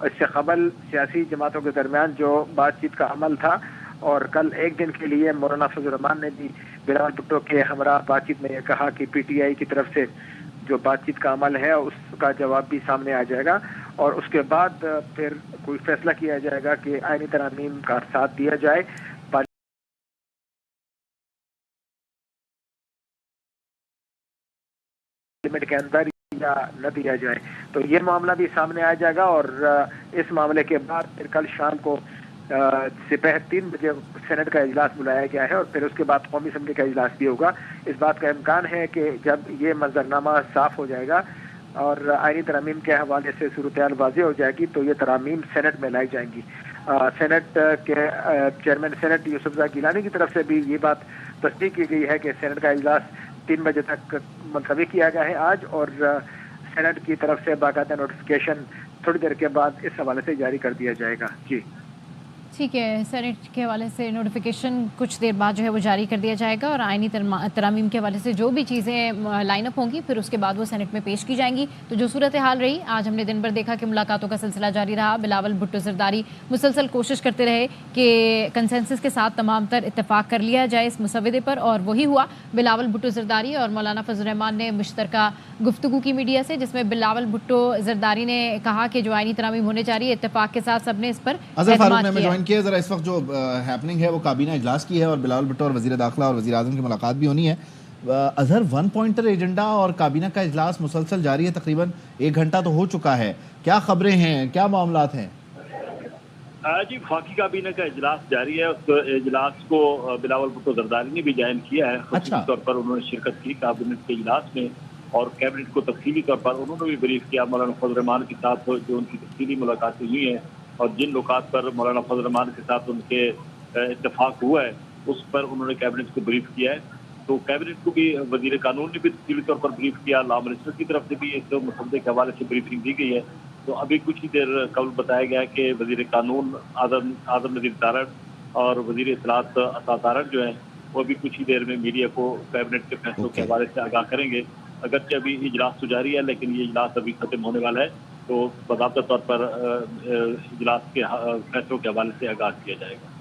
اس سے قبل سیاسی جماعتوں کے درمیان جو بات چیت کا عمل تھا, اور کل ایک دن کے لیے مولانا فضل الرحمان نے بھی بلاول بھٹو کے ہمراہ بات چیت میں یہ کہا کہ پی ٹی آئی کی طرف سے جو بات چیت کا عمل ہے اس کا جواب بھی سامنے آ جائے گا, اور اس کے بعد پھر کوئی فیصلہ کیا جائے گا کہ آئینی ترامیم کا ساتھ دیا جائے پارلیمنٹ کے اندر یا نہ دیا جائے. تو یہ معاملہ بھی سامنے آ جائے گا, اور اس معاملے کے بعد پھر کل شام کو سپہر 3 بجے سینٹ کا اجلاس بلایا گیا ہے, اور پھر اس کے بعد قومی اسمبلی کا اجلاس بھی ہوگا. اس بات کا امکان ہے کہ جب یہ منظرنامہ صاف ہو جائے گا اور آئینی ترامیم کے حوالے سے صورتحال واضح ہو جائے گی تو یہ ترامیم سینٹ میں لائی جائیں گی. سینٹ کے چیئرمین سینٹ یوسف زئی گیلانی کی طرف سے بھی یہ بات تصدیق کی گئی ہے کہ سینٹ کا اجلاس 3 بجے تک ملتوی کیا گیا ہے آج, اور سینٹ کی طرف سے باقاعدہ نوٹیفیکیشن تھوڑی دیر کے بعد اس حوالے سے جاری کر دیا جائے گا. جی ٹھیک ہے, سینٹ کے حوالے سے نوٹیفیکیشن کچھ دیر بعد جو ہے وہ جاری کر دیا جائے گا, اور آئینی ترامیم کے حوالے سے جو بھی چیزیں لائن اپ ہوں گی پھر اس کے بعد وہ سینٹ میں پیش کی جائیں گی. تو جو صورتحال رہی, آج ہم نے دن بھر دیکھا کہ ملاقاتوں کا سلسلہ جاری رہا. بلاول بھٹو زرداری مسلسل کوشش کرتے رہے کہ کنسنسس کے ساتھ تمام تر اتفاق کر لیا جائے اس مسودے پر, اور وہی ہوا. بلاول بھٹو زرداری اور مولانا فضل الرحمان نے مشترکہ گفتگو کی میڈیا سے, جس میں بلاول بھٹو زرداری نے کہا کہ جو آئینی ترامیم ہونے جا رہی ہے اتفاق کے ساتھ سب نے اس پر اعتماد کیا. ذرا اس وقت جو ہیپننگ ہے وہ کابینہ اجلاس کی ہے, اور بلاول بھٹو اور وزیر داخلہ اور وزیر اعظم کی ملاقات بھی ہونی ہے. اظہر 1 پوائنٹر ایجنڈا اور کابینہ کا اجلاس مسلسل جاری ہے, تقریباً 1 گھنٹہ تو ہو چکا ہے. کیا خبریں ہیں, کیا معاملات ہیں؟ جی وفاقی کابینہ کا اجلاس جاری ہے. اس اجلاس کو بلاول بھٹو زرداری نے بھی جوائن کیا ہے. خصوصی طور پر انہوں نے شرکت کی کابینہ کے اجلاس میں, اور کیبنٹ کو تفصیلی طور پر انہوں نے بھی بریف کیا مولانا فضل الرحمان کے ساتھ جو ان کی تفصیلی ملاقاتیں ہوئی ہیں, اور جن نکات پر مولانا فضل الرحمان کے ساتھ ان کے اتفاق ہوا ہے اس پر انہوں نے کیبنٹ کو بریف کیا ہے. تو کیبنٹ کو بھی وزیر قانون نے بھی تفصیلی طور پر بریف کیا, لا منسٹر کی طرف سے بھی اس مسودے کے حوالے سے بریفنگ دی گئی ہے. تو ابھی کچھ ہی دیر قبل بتایا گیا کہ وزیر قانون اعظم نذیر تارڑ اور وزیر اطلاعات عطا تارڑ جو ہیں وہ بھی کچھ ہی دیر میں میڈیا کو کیبنٹ کے فیصلوں کے حوالے سے آگاہ کریں گے. اگرچہ ابھی اجلاس تو جاری ہے لیکن یہ اجلاس ابھی ختم ہونے والا ہے, تو باضابطہ طور پر اجلاس کے فیصلوں کے حوالے سے آگاہ کیا جائے گا.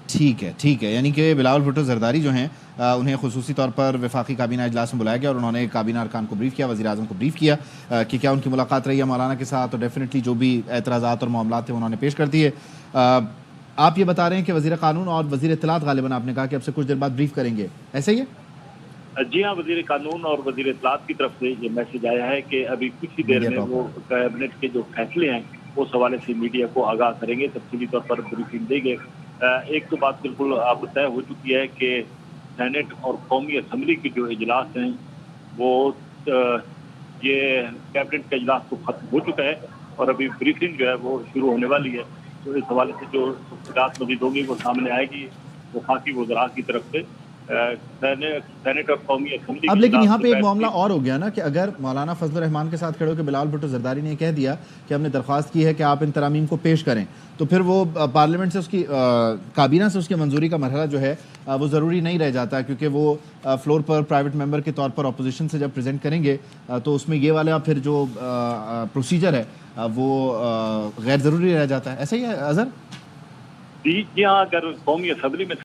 ٹھیک ہے, یعنی کہ بلاول بھٹو زرداری جو ہیں انہیں خصوصی طور پر وفاقی کابینہ اجلاس میں بلایا گیا, اور انہوں نے کابینہ ارکان کو بریف کیا, وزیر اعظم کو بریف کیا کہ کیا ان کی ملاقات رہی ہے مولانا کے ساتھ, اور ڈیفینیٹلی جو بھی اعتراضات اور معاملات تھے انہوں نے پیش کر دیے. آپ یہ بتا رہے ہیں کہ وزیر قانون اور وزیر اطلاعات غالباً آپ نے کہا کہ اب سے کچھ دیر بعد بریف کریں گے، ایسا ہی ہے؟ جی ہاں، وزیر قانون اور وزیر اطلاعات کی طرف سے یہ میسج آیا ہے کہ ابھی کچھ ہی دیر میں وہ کیبنٹ کے جو فیصلے ہیں اس حوالے سے میڈیا کو آگاہ کریں گے، تفصیلی طور پر بریفنگ دیں گے۔ ایک تو بات بالکل آپ طے ہو چکی ہے کہ سینٹ اور قومی اسمبلی کے جو اجلاس ہیں وہ یہ کیبنٹ کا اجلاس تو ختم ہو چکا ہے اور ابھی بریفنگ جو ہے وہ شروع ہونے والی ہے، تو اس حوالے سے جو تفصیلات مزید ہوگی وہ سامنے آئے گی وفاقی وزراء کی طرف سے۔ سینٹ اور قومی اسمبلی اب لیکن یہاں پہ ایک معاملہ اور ہو گیا نا کہ اگر مولانا فضل الرحمان کے ساتھ کھڑے ہو کے بلاول بھٹو زرداری نے کہہ دیا کہ ہم نے درخواست کی ہے کہ آپ ان ترامیم کو پیش کریں، تو پھر وہ پارلیمنٹ سے اس کی کابینہ سے اس کی منظوری کا مرحلہ جو ہے وہ ضروری نہیں رہ جاتا، کیونکہ وہ فلور پر پرائیویٹ ممبر کے طور پر اپوزیشن سے جب پریزنٹ کریں گے تو اس میں یہ والا پھر جو پروسیجر ہے وہ غیر ضروری رہ جاتا ہے، ایسا ہی ہے اظہر؟ جی ہاں، اگر قومی اسمبلی میں